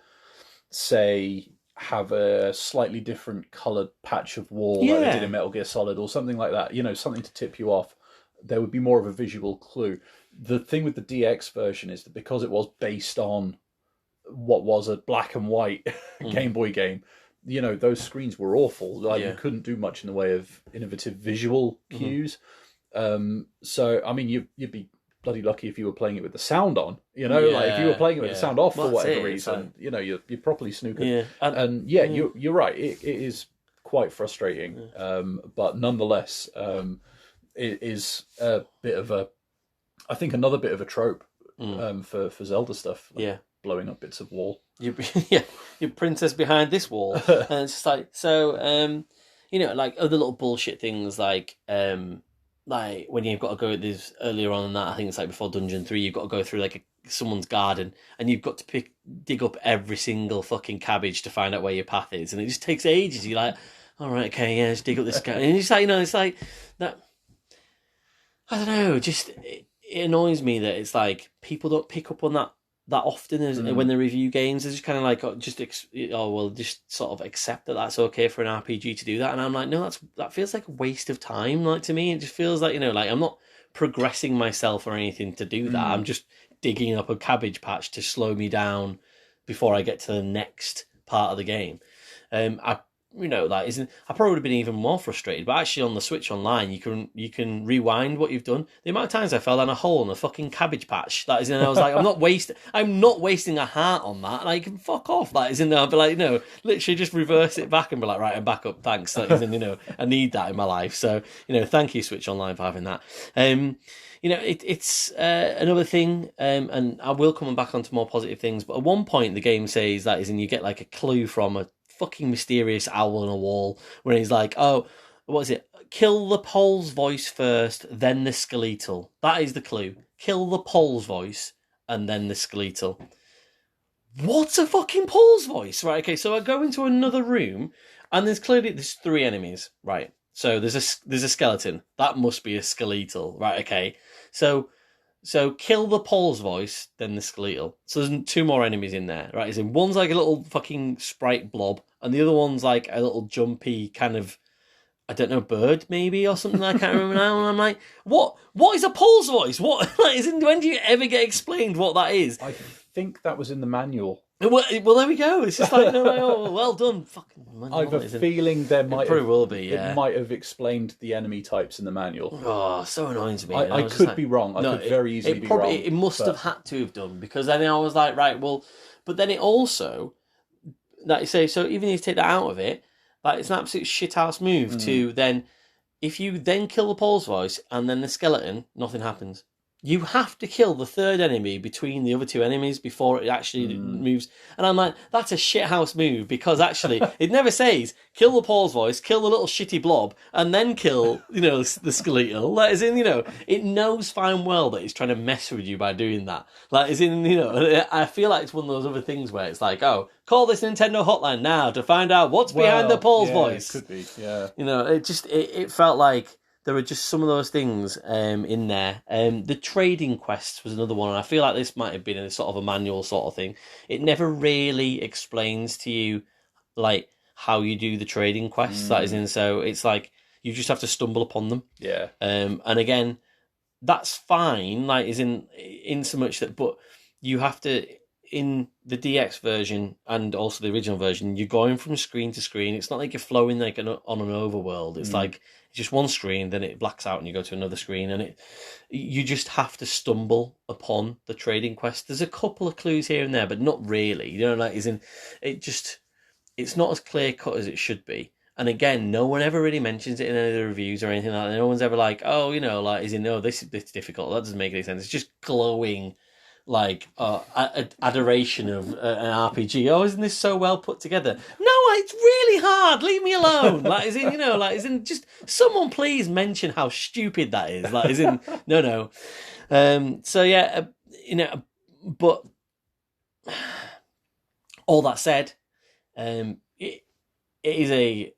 say have a slightly different coloured patch of wall like they did in Metal Gear Solid or something like that. Something to tip you off. There would be more of a visual clue. The thing with the DX version is that because it was based on what was a black and white Game Boy game, those screens were awful. Like Yeah. you couldn't do much in the way of innovative visual cues. So I mean, you'd be bloody lucky if you were playing it with the sound on. Like if you were playing it with the sound off for whatever reason, you're properly snookered. Yeah. And you're right. It is quite frustrating, but nonetheless, it is a bit of I think another bit of a trope for Zelda stuff. Like blowing up bits of wall. Your princess behind this wall, and it's just like so. Like other little bullshit things like when you've got to go this earlier on in that. I think it's like before Dungeon 3, you've got to go through like someone's garden, and you've got to dig up every single fucking cabbage to find out where your path is, and it just takes ages. You're like, all right, okay, yeah, just dig up this cabbage, and it's like it's like that. I don't know, just it annoys me that it's like people don't pick up on that often as when they review games. They're just kind of like just sort of accept that that's okay for an RPG to do that, and I'm like, no, that feels like a waste of time. Like to me, it just feels like like I'm not progressing myself or anything to do that. I'm just digging up a cabbage patch to slow me down before I get to the next part of the game. I probably would have been even more frustrated. But actually, on the Switch Online, you can rewind what you've done. The amount of times I fell down a hole in a fucking cabbage patch. That is, and I was like, I'm not wasting a heart on that. And I can fuck off. That is, I'll be like, literally just reverse it back and be like, right, I'm back up. Thanks. That is, I need that in my life. So, thank you, Switch Online, for having that. It's another thing, and I will come back onto more positive things. But at one point, the game says that is, and you get like a clue from a fucking mysterious owl on a wall where he's like, oh, what is it? Kill the Pole's voice first, then the skeletal. That is the clue. Kill the Pole's voice and then the skeletal. What's a fucking Pole's voice? Right, okay, so I go into another room and there's 3 enemies, right? So there's a skeleton. That must be a skeletal, right? Okay. So kill the Pole's voice, then the skeletal. So there's 2 more enemies in there, right? As in, one's like a little fucking sprite blob, and the other one's like a little jumpy kind of, I don't know, bird maybe or something. I can't remember now. And I'm like, what is a Pole's voice? What? When do you ever get explained what that is? I think that was in the manual. Well, there we go. It's just like, oh, well done. Fucking manual. I have a feeling there might probably will be. Yeah, it might have explained the enemy types in the manual. Oh, so annoying to me. I could be wrong. I could very easily be wrong. It must have had to have done, because then I was like, right, well, but then it also, like you say, so even if you take that out of it, like it's an absolute shithouse move to then, if you then kill the Pole's voice and then the skeleton, nothing happens. You have to kill the 3rd enemy between the other 2 enemies before it actually moves. And I'm like, that's a shithouse move, because actually it never says kill the Pole's voice, kill the little shitty blob, and then kill, the skeletal. Like, as in, it knows fine well that it's trying to mess with you by doing that. Like, as in, I feel like it's one of those other things where it's like, oh, call this Nintendo hotline now to find out what's behind the Pole's voice. It could be, yeah. It felt like there were just some of those things in there. The trading quests was another one, and I feel like this might have been a sort of a manual sort of thing. It never really explains to you, like, how you do the trading quests. That is in, so it's like you just have to stumble upon them. Yeah. And again, that's fine. Like, is in so much that, but you have to, in the DX version and also the original version, you're going from screen to screen. It's not like you're flowing like on an overworld. It's like just one screen, then it blacks out and you go to another screen, and you just have to stumble upon the trading quest. There's a couple of clues here and there, but not really. It's not as clear cut as it should be. And again, no one ever really mentions it in any of the reviews or anything like that. No one's ever like, oh, this is difficult. That doesn't make any sense. It's just glowing, like adoration of an RPG. Oh, isn't this so well put together? No, it's really hard. Leave me alone. Just someone please mention how stupid that is. Like, is in no. So yeah, but all that said, it is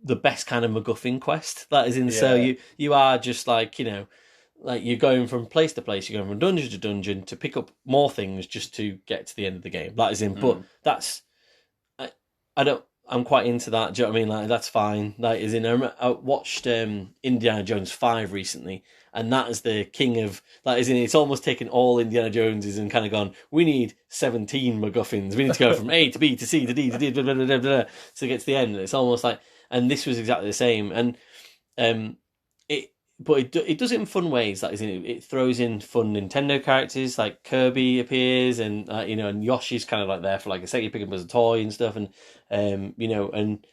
the best kind of MacGuffin quest. That is in. Yeah. So you are just like, like you're going from place to place, you're going from dungeon to dungeon to pick up more things just to get to the end of the game. That is in, but that's, I'm quite into that. Do you know what I mean? Like, that's fine. Like, is in, I watched Indiana Jones 5 recently, and that is the king of that. Isn't it? It's almost taken all Indiana Joneses and kind of gone, we need 17 MacGuffins. We need to go from A to B to C to D to D blah, blah, blah, blah, blah, to get to the end. It's almost like, and this was exactly the same. And it does it in fun ways. That is, it throws in fun Nintendo characters, like Kirby appears, and and Yoshi's kind of like there for like a second, you pick him as a toy and stuff, and and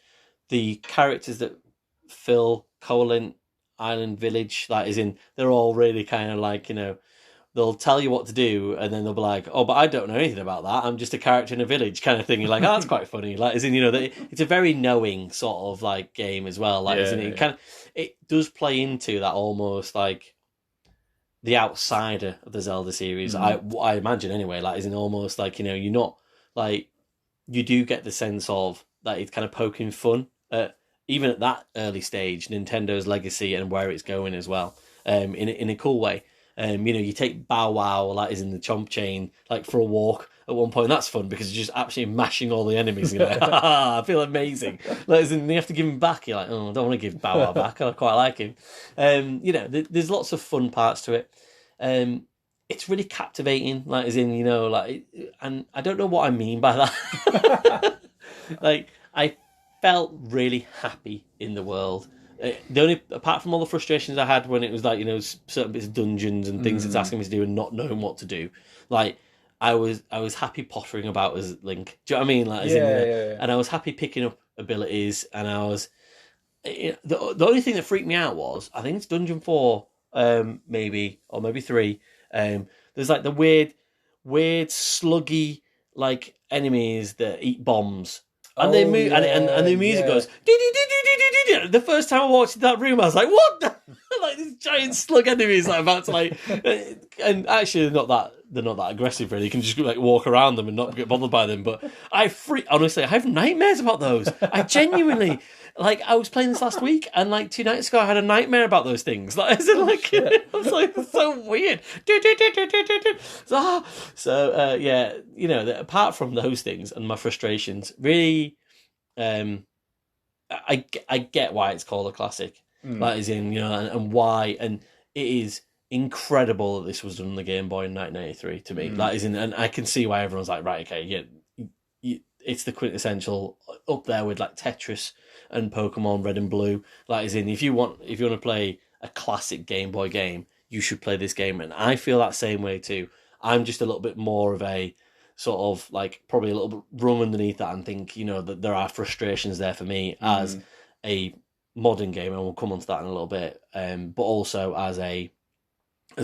the characters that fill Koholint Island village, that is they're all really kind of like, they'll tell you what to do, and then they'll be like, oh, but I don't know anything about that. I'm just a character in a village kind of thing. You're like, oh, that's quite funny. Like, it's a very knowing sort of like game as well. Like, it does play into that almost like the outsider of the Zelda series. I imagine anyway. Like, almost like, you're not like, you do get the sense of that it's kind of poking fun at, even at that early stage, Nintendo's legacy and where it's going as well. In a cool way. You take Bow Wow, like is in the Chomp Chain, like for a walk at one point. That's fun because you're just absolutely mashing all the enemies. You're like, I feel amazing. Like, you have to give him back. You're like, oh, I don't want to give Bow Wow back. I quite like him. There's lots of fun parts to it. It's really captivating. Like, and I don't know what I mean by that. Like, I felt really happy in the world. The only, apart from all the frustrations I had when it was like, certain bits of dungeons and things it's asking me to do and not knowing what to do, like I was happy pottering about as Link. Do you know what I mean? Like, and I was happy picking up abilities, and I was the only thing that freaked me out was, I think it's Dungeon 4, maybe 3. There's like the weird sluggy like enemies that eat bombs. And they move, and the music goes. The first time I walked in that room, I was like, "What?" Like these giant slug enemies, like about to like, and actually they're not that aggressive. Really, you can just like walk around them and not get bothered by them. But honestly, I have nightmares about those. I genuinely, like, I was playing this last week, and like 2 nights ago, I had a nightmare about those things. Like, I was like, it's so weird. Apart from those things and my frustrations, really, I get why it's called a classic. That is and why, and it is incredible that this was done on the Game Boy in 1993 to me. That is and I can see why everyone's like, right, okay, yeah, it's the quintessential, up there with like Tetris and Pokemon Red and Blue. That is if you want to play a classic Game Boy game, you should play this game, and I feel that same way too. I'm just a little bit more of a sort of like probably a little bit rung underneath that, and think that there are frustrations there for me as a modern game, and we'll come on to that in a little bit. But also as a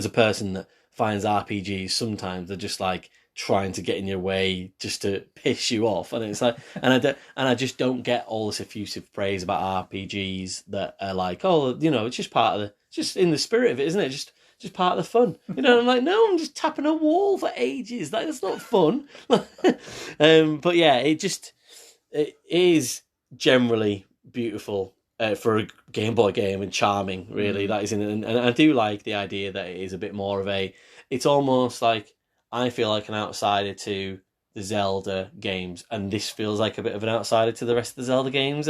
person that finds RPGs sometimes they're just like trying to get in your way just to piss you off, and it's like, and I just don't get all this effusive praise about RPGs that are like, oh, it's just part of it's just in the spirit of it, isn't it? Just part of the fun. I'm like, no, I'm just tapping a wall for ages. Like, that's not fun. But yeah, it is generally beautiful for a Game Boy game, and charming, really. That is and I do like the idea that it is a bit more of it's almost like, I feel like an outsider to the Zelda games, and this feels like a bit of an outsider to the rest of the Zelda games.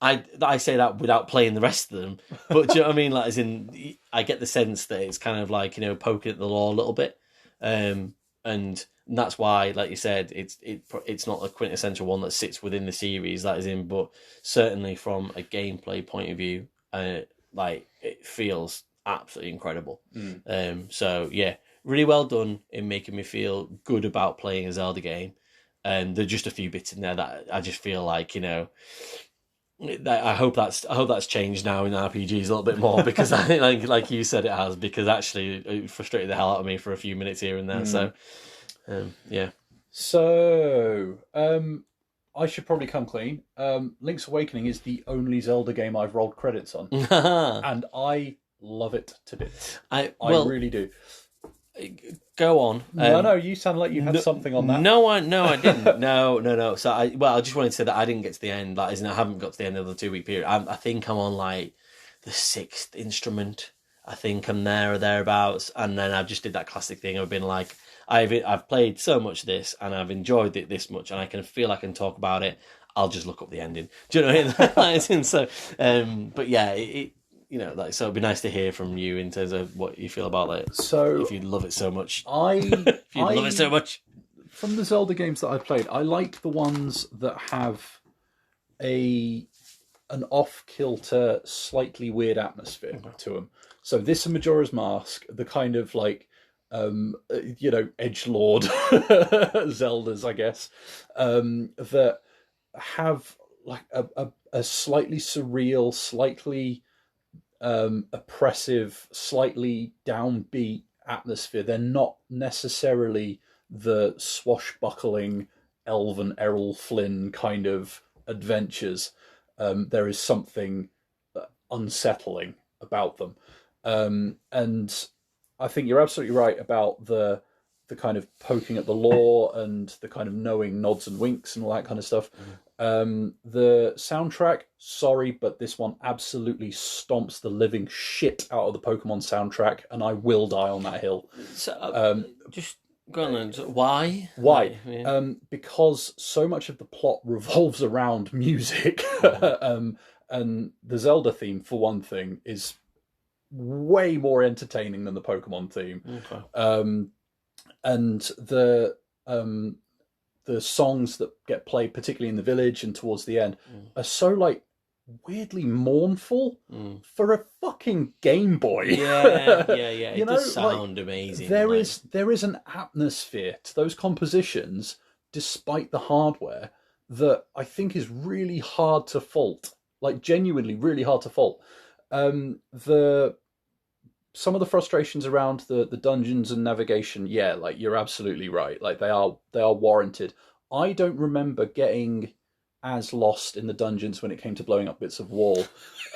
I say that without playing the rest of them, but do you know what I mean? Like, I get the sense that it's kind of like, poking at the law a little bit, and that's why, like you said, it's not a quintessential one that sits within the series. That is but certainly from a gameplay point of view, like, it feels absolutely incredible. So yeah, really well done in making me feel good about playing a Zelda game. And there's just a few bits in there that I just feel like, I hope that's changed now in RPGs a little bit more, because I think, like you said, it has, because actually it frustrated the hell out of me for a few minutes here and there. So yeah. So I should probably come clean. Link's Awakening is the only Zelda game I've rolled credits on, and I love it to bits. I really do. Go on. No, you sound like you had something on that. No, I didn't. No. So I just wanted to say that I didn't get to the end. Like, I haven't got to the end of the 2-week period. I think I'm on like the 6th instrument. I think I'm there or thereabouts. And then I just did that classic thing. I've been like, I've played so much of this, and I've enjoyed it this much, and I can feel I can talk about it. I'll just look up the ending. Do you know what I mean? So, but yeah, like, so it'd be nice to hear from you in terms of what you feel about it. So if you love it so much, if you love it so much. From the Zelda games that I've played, I like the ones that have an off-kilter, slightly weird atmosphere to them. So this and Majora's Mask, the kind of like, edgelord Zeldas, I guess, that have like a slightly surreal, slightly oppressive, slightly downbeat atmosphere. They're not necessarily the swashbuckling elven Errol Flynn kind of adventures. There is something unsettling about them. And I think you're absolutely right about the kind of poking at the lore and the kind of knowing nods and winks and all that kind of stuff. The soundtrack, sorry, but this one absolutely stomps the living shit out of the Pokemon soundtrack, and I will die on that hill. So, just go on then. Why? Why? Yeah. Because so much of the plot revolves around music. And the Zelda theme, for one thing, is way more entertaining than the Pokemon theme. Okay. And the songs that get played, particularly in the village and towards the end, are so like weirdly mournful for a fucking Game Boy. Yeah. It does sound amazing. There is an atmosphere to those compositions, despite the hardware, that I think is really hard to fault. Like, genuinely really hard to fault. Some of the frustrations around the dungeons and navigation, yeah, like, you're absolutely right. Like, they are warranted. I don't remember getting as lost in the dungeons when it came to blowing up bits of wall.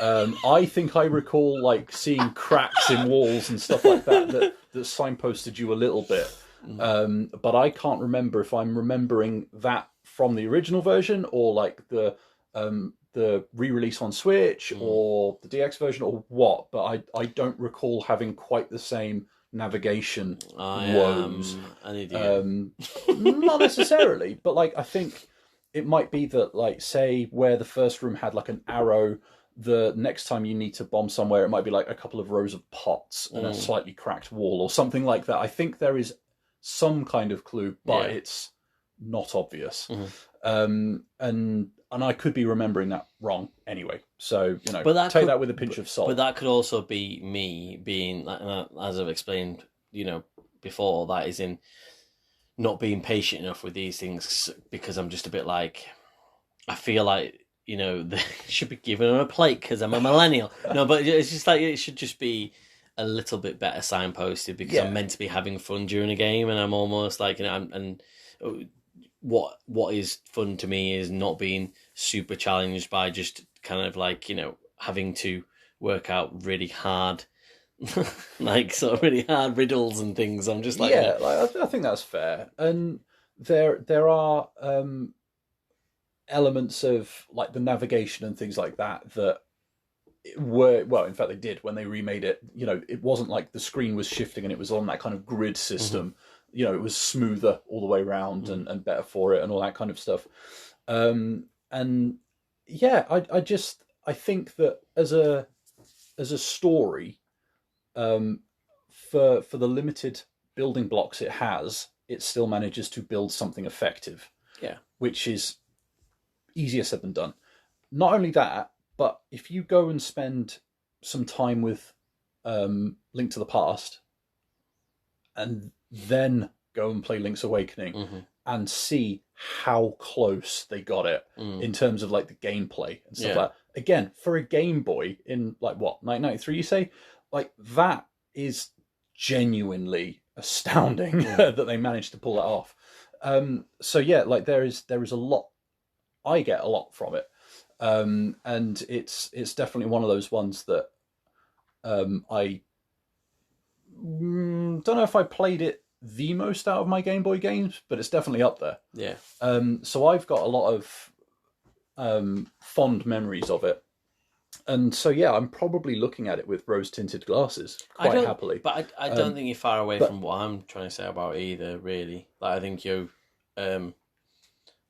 I think I recall like seeing cracks in walls and stuff like that signposted you a little bit. But I can't remember if I'm remembering that from the original version or like the re-release on Switch or the DX version or what. But I don't recall having quite the same navigation woes. An idiot. Not necessarily, but like I think it might be that, like, say where the first room had like an arrow, the next time you need to bomb somewhere, it might be like a couple of rows of pots and a slightly cracked wall or something like that. I think there is some kind of clue, but it's not obvious. And I could be remembering that wrong anyway. So, take that with a pinch of salt. But that could also be me being, as I've explained, before, that is in not being patient enough with these things because I'm just a bit like, I feel like, they should be giving them a plate because I'm a millennial. No, but it's just like, it should just be a little bit better signposted because I'm meant to be having fun during a game, and I'm almost like, and what is fun to me is not being super challenged by just kind of like, having to work out really hard, like sort of really hard riddles and things. I'm just like, I think that's fair. And there are elements of like the navigation and things like that were, well, in fact they did when they remade it. It wasn't like the screen was shifting and it was on that kind of grid system. It was smoother all the way around and better for it and all that kind of stuff. And yeah, I think that as a story, for the limited building blocks it has, it still manages to build something effective. Yeah. Which is easier said than done. Not only that, but if you go and spend some time with Link to the Past and then go and play Link's Awakening and see how close they got it in terms of like the gameplay and stuff like that. Again, for a Game Boy in like what, 1993 you say? Like that is genuinely astounding that they managed to pull that off. So yeah, like there is a lot, I get a lot from it. And it's definitely one of those ones that I don't know if I played it the most out of my Game Boy games, but it's definitely up there. Yeah. So I've got a lot of fond memories of it. And so, yeah, I'm probably looking at it with rose-tinted glasses quite happily. But I don't think you're far away from what I'm trying to say about it either, really. Like, I think you,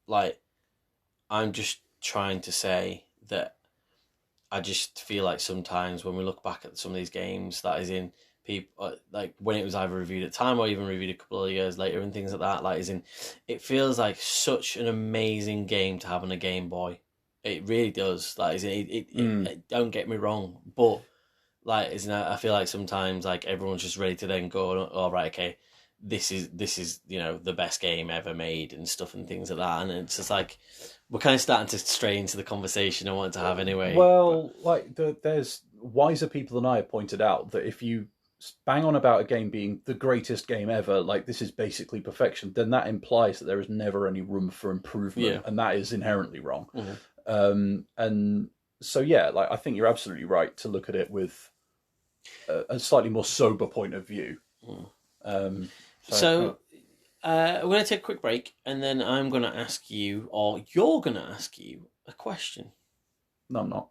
like, I'm just trying to say that I just feel like sometimes when we look back at some of these games, that is in people like when it was either reviewed at the time or even reviewed a couple of years later and things like that. Like, is in it feels like such an amazing game to have on a Game Boy. It really does. Like, it don't get me wrong, but like, I feel like sometimes like everyone's just ready to then go, oh right, okay, this is the best game ever made and stuff and things like that, and it's just like we're kind of starting to stray into the conversation I wanted to have anyway. Well, there's wiser people than I have pointed out that if you bang on about a game being the greatest game ever, like this is basically perfection, then that implies that there is never any room for improvement, and that is inherently wrong. And so like I think you're absolutely right to look at it with a slightly more sober point of view. So we're going to take a quick break, and then I'm going to ask you, or you're going to ask you, a question. No, I'm not.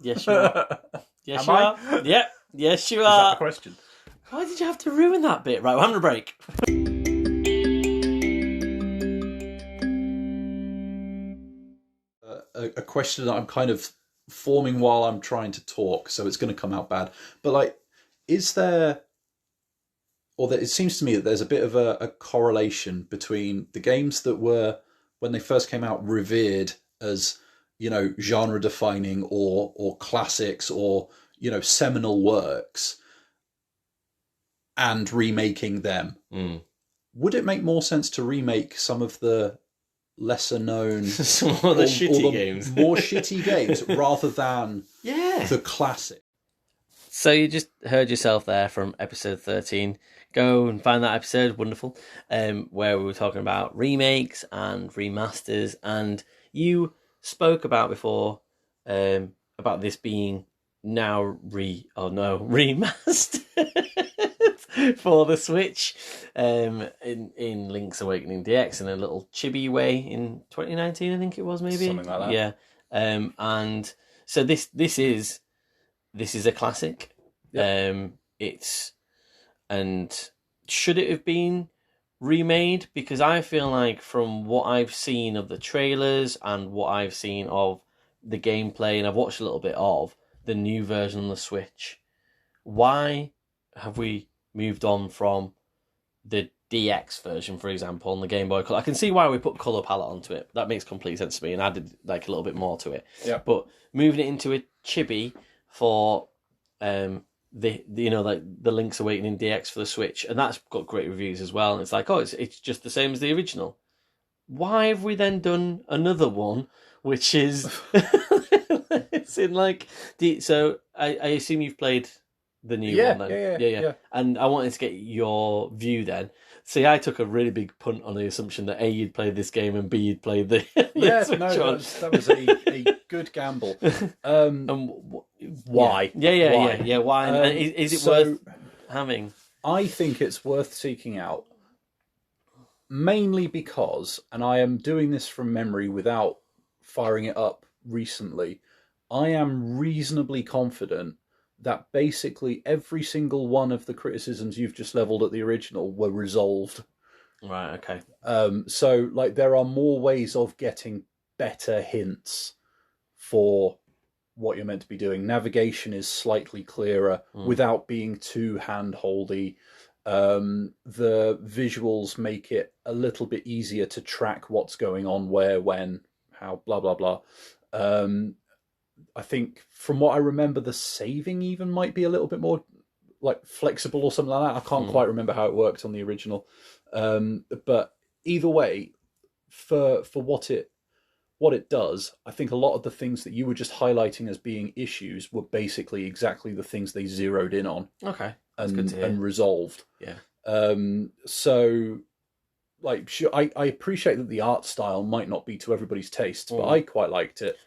Yes, you are. Yes, Am you I? are. Yep. Yes, you Is are. that the question? Why did you have to ruin that bit? Right, we're having a break. A question that I'm kind of forming while I'm trying to talk, so it's going to come out bad. But like, is there, or that it seems to me that there's a bit of a correlation between the games that were, when they first came out, revered as, genre defining or classics or, seminal works, and remaking them. Would it make more sense to remake some of the lesser known, some of the shitty games, more shitty games, rather than the classic? So you just heard yourself there from episode 13. Go and find that episode, wonderful, where we were talking about remakes and remasters, and you spoke about before about this being now remastered for the Switch in Link's Awakening DX in a little chibi way in 2019, I think it was, maybe something like that. Yeah, and so this is a classic. Yep. And should it have been remade? Because I feel like from what I've seen of the trailers and what I've seen of the gameplay, and I've watched a little bit of the new version on the Switch, why have we moved on from the DX version, for example, on the Game Boy Color? I can see why we put colour palette onto it. That makes complete sense to me, and added like a little bit more to it. Yeah. But moving it into a chibi for the Link's Awakening DX for the Switch, and that's got great reviews as well. And it's like, it's just the same as the original. Why have we then done another one, which is it's in like so? I assume you've played the new one then. Yeah. And I wanted to get your view then. See, I took a really big punt on the assumption that A, you'd played this game, and B, you'd played the Switch one. That was a good gamble. And why? Yeah. Why? And is it worth having? I think it's worth seeking out, mainly because, and I am doing this from memory without firing it up recently, I am reasonably confident that basically every single one of the criticisms you've just leveled at the original were resolved. Right, okay. So, like, there are more ways of getting better hints for what you're meant to be doing. Navigation is slightly clearer without being too hand-holdy. The visuals make it a little bit easier to track what's going on, where, when, how, blah, blah, blah. I think from what I remember, the saving even might be a little bit more like flexible or something like that. I can't quite remember how it worked on the original. But either way, for what it does, I think a lot of the things that you were just highlighting as being issues were basically exactly the things they zeroed in on. Okay. That's good to hear. And resolved. Yeah. So like, I appreciate that the art style might not be to everybody's taste, but I quite liked it.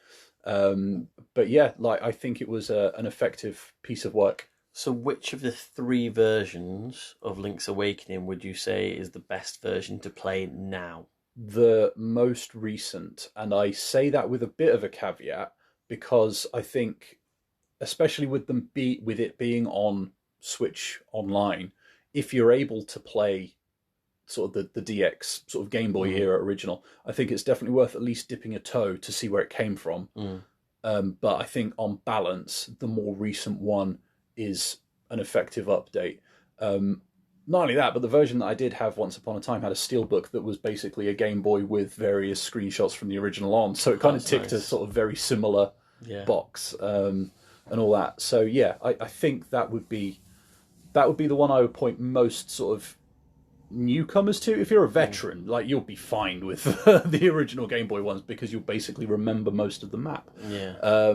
But yeah, like, I think it was an effective piece of work. So which of the three versions of Link's Awakening would you say is the best version to play now? The most recent, and I say that with a bit of a caveat, because I think, especially with it being on Switch Online, if you're able to play sort of the DX sort of Game Boy era original, I think it's definitely worth at least dipping a toe to see where it came from. But I think on balance, the more recent one is an effective update. Not only that, but the version that I did have once upon a time had a steelbook that was basically a Game Boy with various screenshots from the original on. So it kind of ticked a sort of very similar box and all that. So yeah, I think that would be the one I would point most sort of newcomers to. If you're a veteran, like you'll be fine with the original Game Boy ones because you'll basically remember most of the map. Yeah.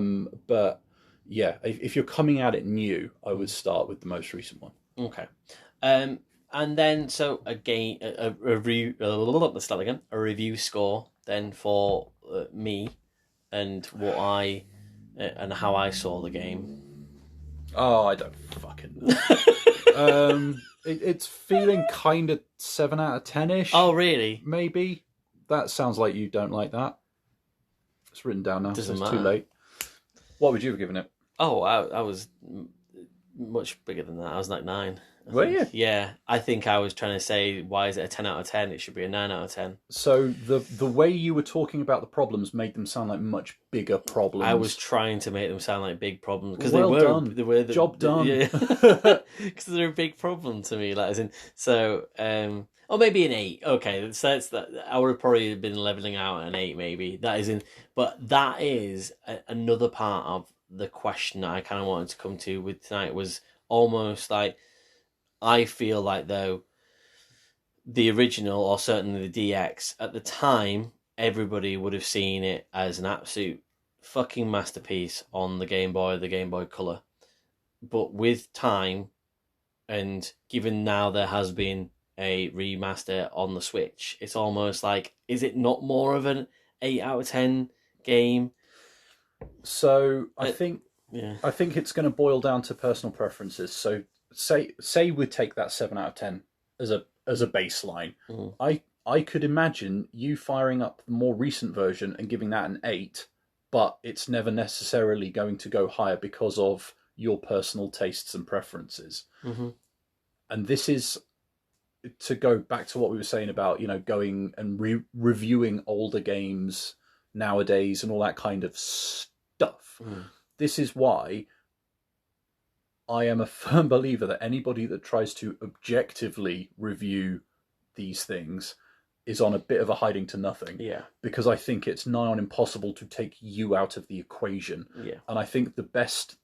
But yeah, if you're coming at it new, I would start with the most recent one. Okay. And then so again, a review. Let's start again. A review score then for me and what I and how I saw the game. Oh, I don't fucking know. It's feeling kind of 7 out of 10-ish. Oh, really? Maybe. That sounds like you don't like that. It's written down now. Doesn't so it's matter. Too late. What would you have given it? Oh, I was much bigger than that. I was like 9. Were you? Yeah, I think I was trying to say, why is it a 10 out of 10? It should be a 9 out of 10. So the way you were talking about the problems made them sound like much bigger problems. I was trying to make them sound like big problems because Well they were the job done. Yeah, because they're a big problem to me. Like, as in, so or maybe an 8. Okay, so that's that. I would have probably been leveling out at an 8, maybe. That is in, but that is another part of the question that I kind of wanted to come to with tonight was almost like. I feel like, though, the original, or certainly the DX, at the time, everybody would have seen it as an absolute fucking masterpiece on the Game Boy Color. But with time, and given now there has been a remaster on the Switch, it's almost like, is it not more of an 8 out of 10 game? So I think it's going to boil down to personal preferences. So say we take that 7 out of 10 as a baseline. I could imagine you firing up the more recent version and giving that an 8, but it's never necessarily going to go higher because of your personal tastes and preferences. And this is to go back to what we were saying about, going and reviewing older games nowadays and all that kind of stuff. This is why I am a firm believer that anybody that tries to objectively review these things is on a bit of a hiding to nothing. Yeah. Because I think it's nigh on impossible to take you out of the equation. Yeah. And I think the best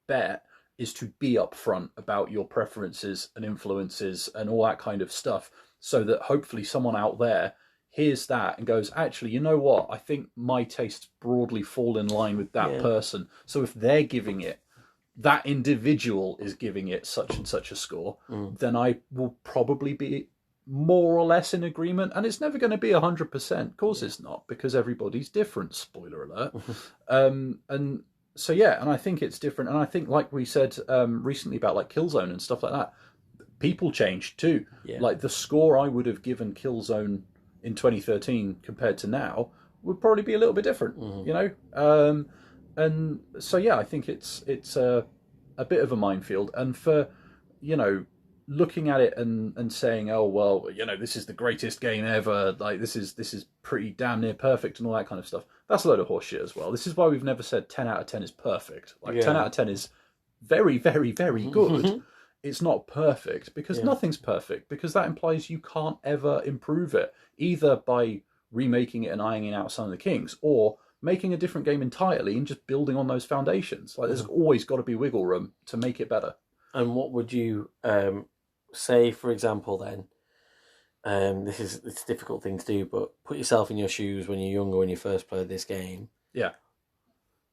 bet is to be upfront about your preferences and influences and all that kind of stuff, so that hopefully someone out there hears that and goes, actually, you know what? I think my tastes broadly fall in line with that person. So if they're giving it, that individual is giving it such and such a score, then I will probably be more or less in agreement. And it's never going to be 100%. Of course it's not, because everybody's different, spoiler alert. And so, yeah, and I think it's different. And I think, like we said recently about like Killzone and stuff like that, people change too. Yeah. Like the score I would have given Killzone in 2013 compared to now would probably be a little bit different, and so, yeah, I think it's a bit of a minefield. And for, looking at it and saying, oh, well, this is the greatest game ever, like this is pretty damn near perfect and all that kind of stuff, that's a load of horseshit as well. This is why we've never said 10 out of 10 is perfect. Like 10 out of 10 is very, very, very good. It's not perfect because nothing's perfect, because that implies you can't ever improve it, either by remaking it and ironing out some of the kinks, or making a different game entirely and just building on those foundations. Like, there's always got to be wiggle room to make it better. And what would you say, for example, then? It's a difficult thing to do, but put yourself in your shoes when you're younger, when you first played this game. Yeah.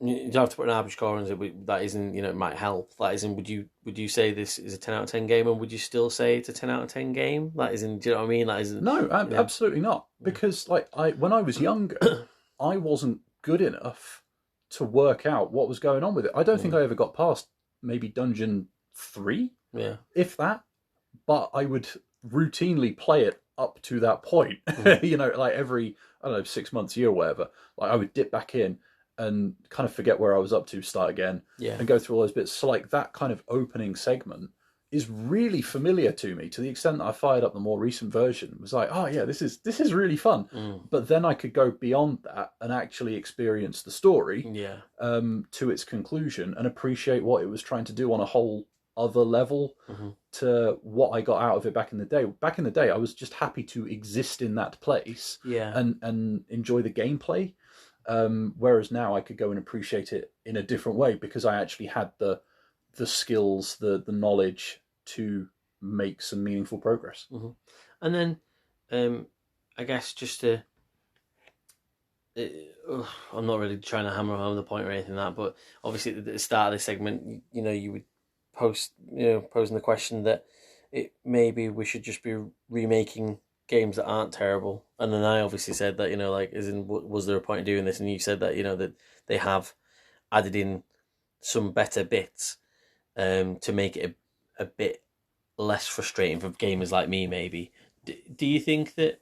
You don't have to put an average score on it. That isn't, it might help. That isn't. Would you say this is a 10 out of 10 game, and would you still say it's a 10 out of 10 game? That isn't. Do you know what I mean? That isn't. No, absolutely not. Because when I was younger, I wasn't good enough to work out what was going on with it. I don't think I ever got past maybe dungeon 3, if that. But I would routinely play it up to that point. Like every, I don't know, 6 months, year, or whatever. Like I would dip back in and kind of forget where I was up to, start again, and go through all those bits. So like that kind of opening segment, is really familiar to me, to the extent that I fired up the more recent version. It was like, oh yeah, this is really fun. But then I could go beyond that and actually experience the story to its conclusion and appreciate what it was trying to do on a whole other level to what I got out of it back in the day. Back in the day, I was just happy to exist in that place and enjoy the gameplay. Whereas now I could go and appreciate it in a different way because I actually had the skills, the knowledge to make some meaningful progress. And then, I guess just to, I'm not really trying to hammer home the point or anything like that, but obviously at the start of this segment, you would posing the question that maybe we should just be remaking games that aren't terrible. And then I obviously said that, was there a point in doing this? And you said that, that they have added in some better bits to make it a bit less frustrating for gamers like me, maybe. Do you think that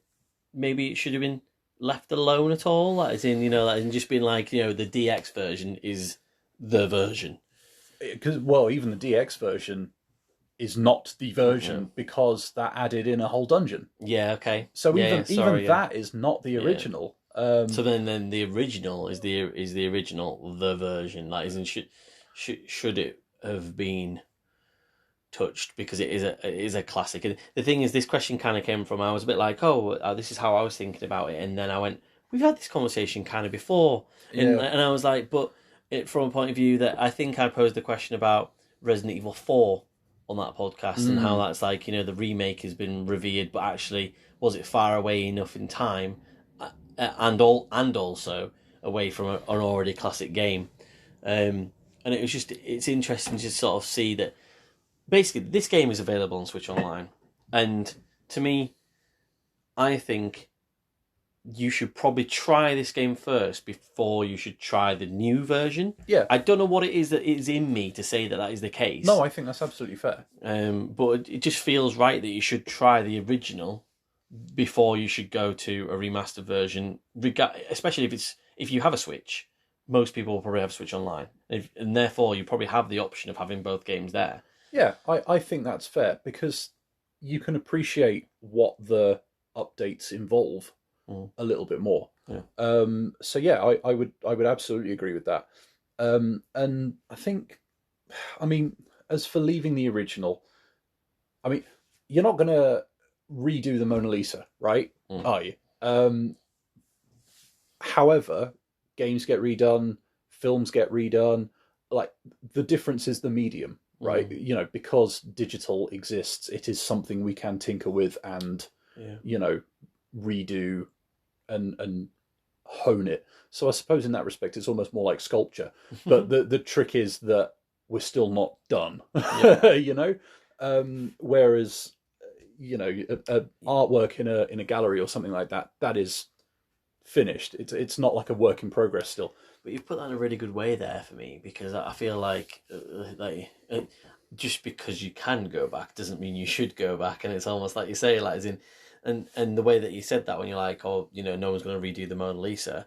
maybe it should have been left alone at all? Like, as in just being like, the DX version is the version? Because, well, even the DX version is not the version because that added in a whole dungeon. Yeah, okay. So even that is not the original. So then the original is the original, the version. Like, should it have been touched because it is a classic? And the thing is, this question kind of came from, I was a bit like, this is how I was thinking about it, and then I went, we've had this conversation kind of before, and I was like, but from a point of view that I think I posed the question about Resident Evil 4 on that podcast and how that's like, the remake has been revered, but actually was it far away enough in time, and also away from an already classic game, and it's interesting to sort of see that basically this game is available on Switch Online, and to me, I think you should probably try this game first before you should try the new version. Yeah. I don't know what it is that is in me to say that is the case. No, I think that's absolutely fair. But it just feels right that you should try the original before you should go to a remastered version, especially if you have a Switch. Most people will probably have a Switch Online, and therefore you probably have the option of having both games there. Yeah, I think that's fair because you can appreciate what the updates involve a little bit more. Yeah. So yeah, I would absolutely agree with that. And I think, as for leaving the original, you're not going to redo the Mona Lisa, right? Are you? However, games get redone, films get redone. Like, the difference is the medium, right? Because digital exists, it is something we can tinker with and redo and hone it. So I suppose in that respect, it's almost more like sculpture. But the trick is that we're still not done. Whereas artwork in a gallery or something like that is finished. It's not like a work in progress still. But you've put that in a really good way there for me, because I feel like just because you can go back doesn't mean you should go back, and it's almost like you say, like, as in. And the way that you said that, when you're like, no one's going to redo the Mona Lisa,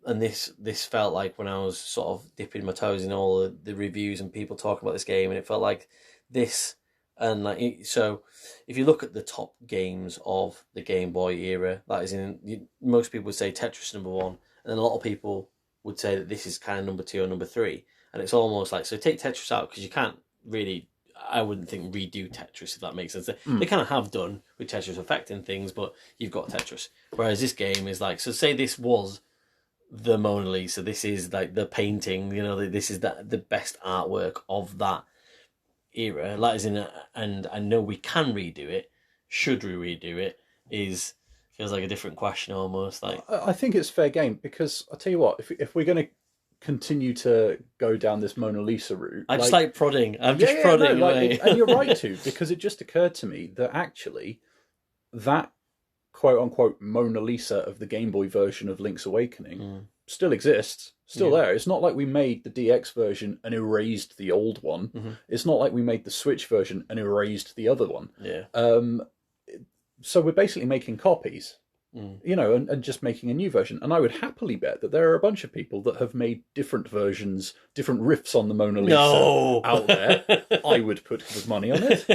and this felt like when I was sort of dipping my toes in all the reviews and people talking about this game, and it felt like this, and like, so if you look at the top games of the Game Boy era, that is most people would say Tetris #1, and then a lot of people would say that this is kind of number 2 or number 3, and it's almost like, so take Tetris out because you can't really, I wouldn't think, redo Tetris, if that makes sense. They kind of have done with Tetris affecting things, but you've got Tetris. Whereas this game is like, so say this was the Mona Lisa, this is like the painting, this is the best artwork of that era. Like, as in, and I know we can redo it. Should we redo it? Feels like a different question almost. Like, I think it's fair game, because I'll tell you what, if we're going to continue to go down this Mona Lisa route, I just like prodding. I'm just prodding away. And you're right to, because it just occurred to me that actually that quote unquote Mona Lisa of the Game Boy version of Link's Awakening still exists, still there. It's not like we made the DX version and erased the old one. It's not like we made the Switch version and erased the other one. Yeah. So we're basically making copies. you know, and just making a new version. And I would happily bet that there are a bunch of people that have made different versions, different riffs on the Mona Lisa out there. I would put good money on it.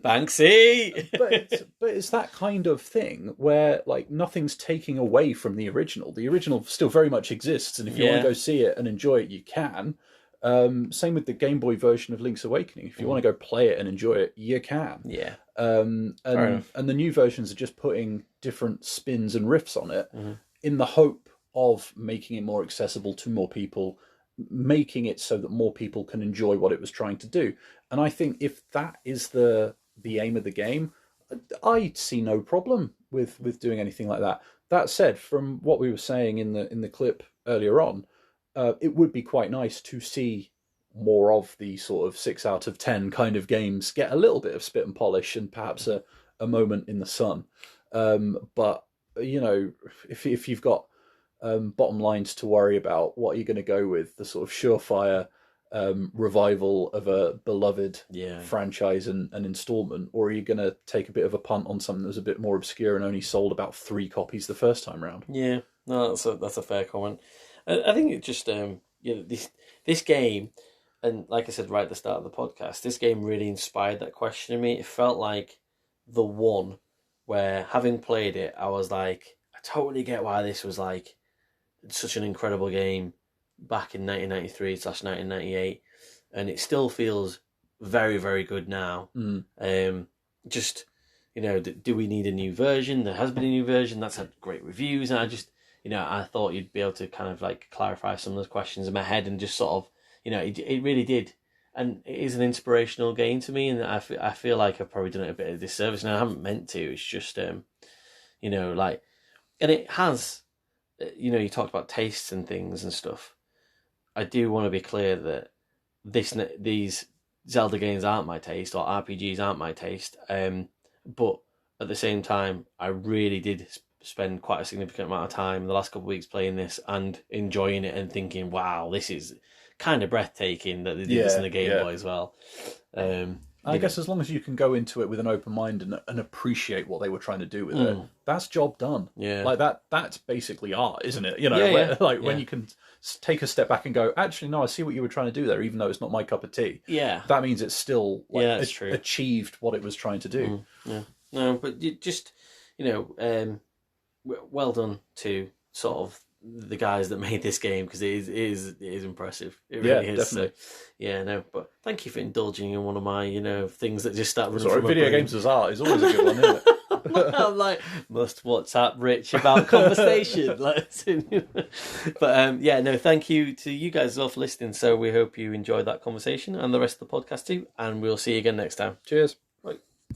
Banksy! but it's that kind of thing where, like, nothing's taking away from the original. The original still very much exists, and if you want to go see it and enjoy it, you can. Same with the Game Boy version of Link's Awakening. If you want to go play it and enjoy it, you can. Yeah. And the new versions are just putting different spins and riffs on it in the hope of making it more accessible to more people, making it so that more people can enjoy what it was trying to do. And I think if that is the aim of the game, I see no problem with doing anything like that. That said, from what we were saying in the clip earlier on, it would be quite nice to see more of the sort of 6 out of 10 kind of games get a little bit of spit and polish and perhaps a moment in the sun. But, you know, if you've got bottom lines to worry about, what are you going to go with? The sort of surefire revival of a beloved franchise and installment, or are you going to take a bit of a punt on something that was a bit more obscure and only sold about 3 copies the first time round? Yeah, no, that's a fair comment. I think it just this game, and like I said right at the start of the podcast, this game really inspired that question in me. It felt like the one where, having played it, I was like, I totally get why this was like such an incredible game back in 1993/1998, and it still feels very, very good now. Just, you know, do we need a new version? There has been a new version that's had great reviews, and I just, you know, I thought you'd be able to kind of like clarify some of those questions in my head, and just sort of, you know, it really did. And it is an inspirational game to me, and I feel like I've probably done it a bit of disservice, and I haven't meant to. It's just, you know, like, and it has, you know, you talked about tastes and things and stuff. I do want to be clear that these Zelda games aren't my taste, or RPGs aren't my taste. But at the same time, I really did spend quite a significant amount of time in the last couple of weeks playing this and enjoying it and thinking, wow, this is kind of breathtaking that they did this in the Game Boy as well. I guess as long as you can go into it with an open mind and appreciate what they were trying to do with it, that's job done. Yeah, like that's basically art, isn't it? You know, when you can take a step back and go, actually, no, I see what you were trying to do there, even though it's not my cup of tea. Yeah, that means it's still that's true. Achieved what it was trying to do. No, but you just, you know, well done to sort of the guys that made this game, because it is impressive. It really is. Definitely. So, but thank you for indulging in one of my, you know, things that just start running. Sorry, video games as art is always a good one, isn't it? I'm like, must WhatsApp Rich about conversation. But thank you to you guys as well for listening. So we hope you enjoyed that conversation and the rest of the podcast too, and we'll see you again next time. Cheers.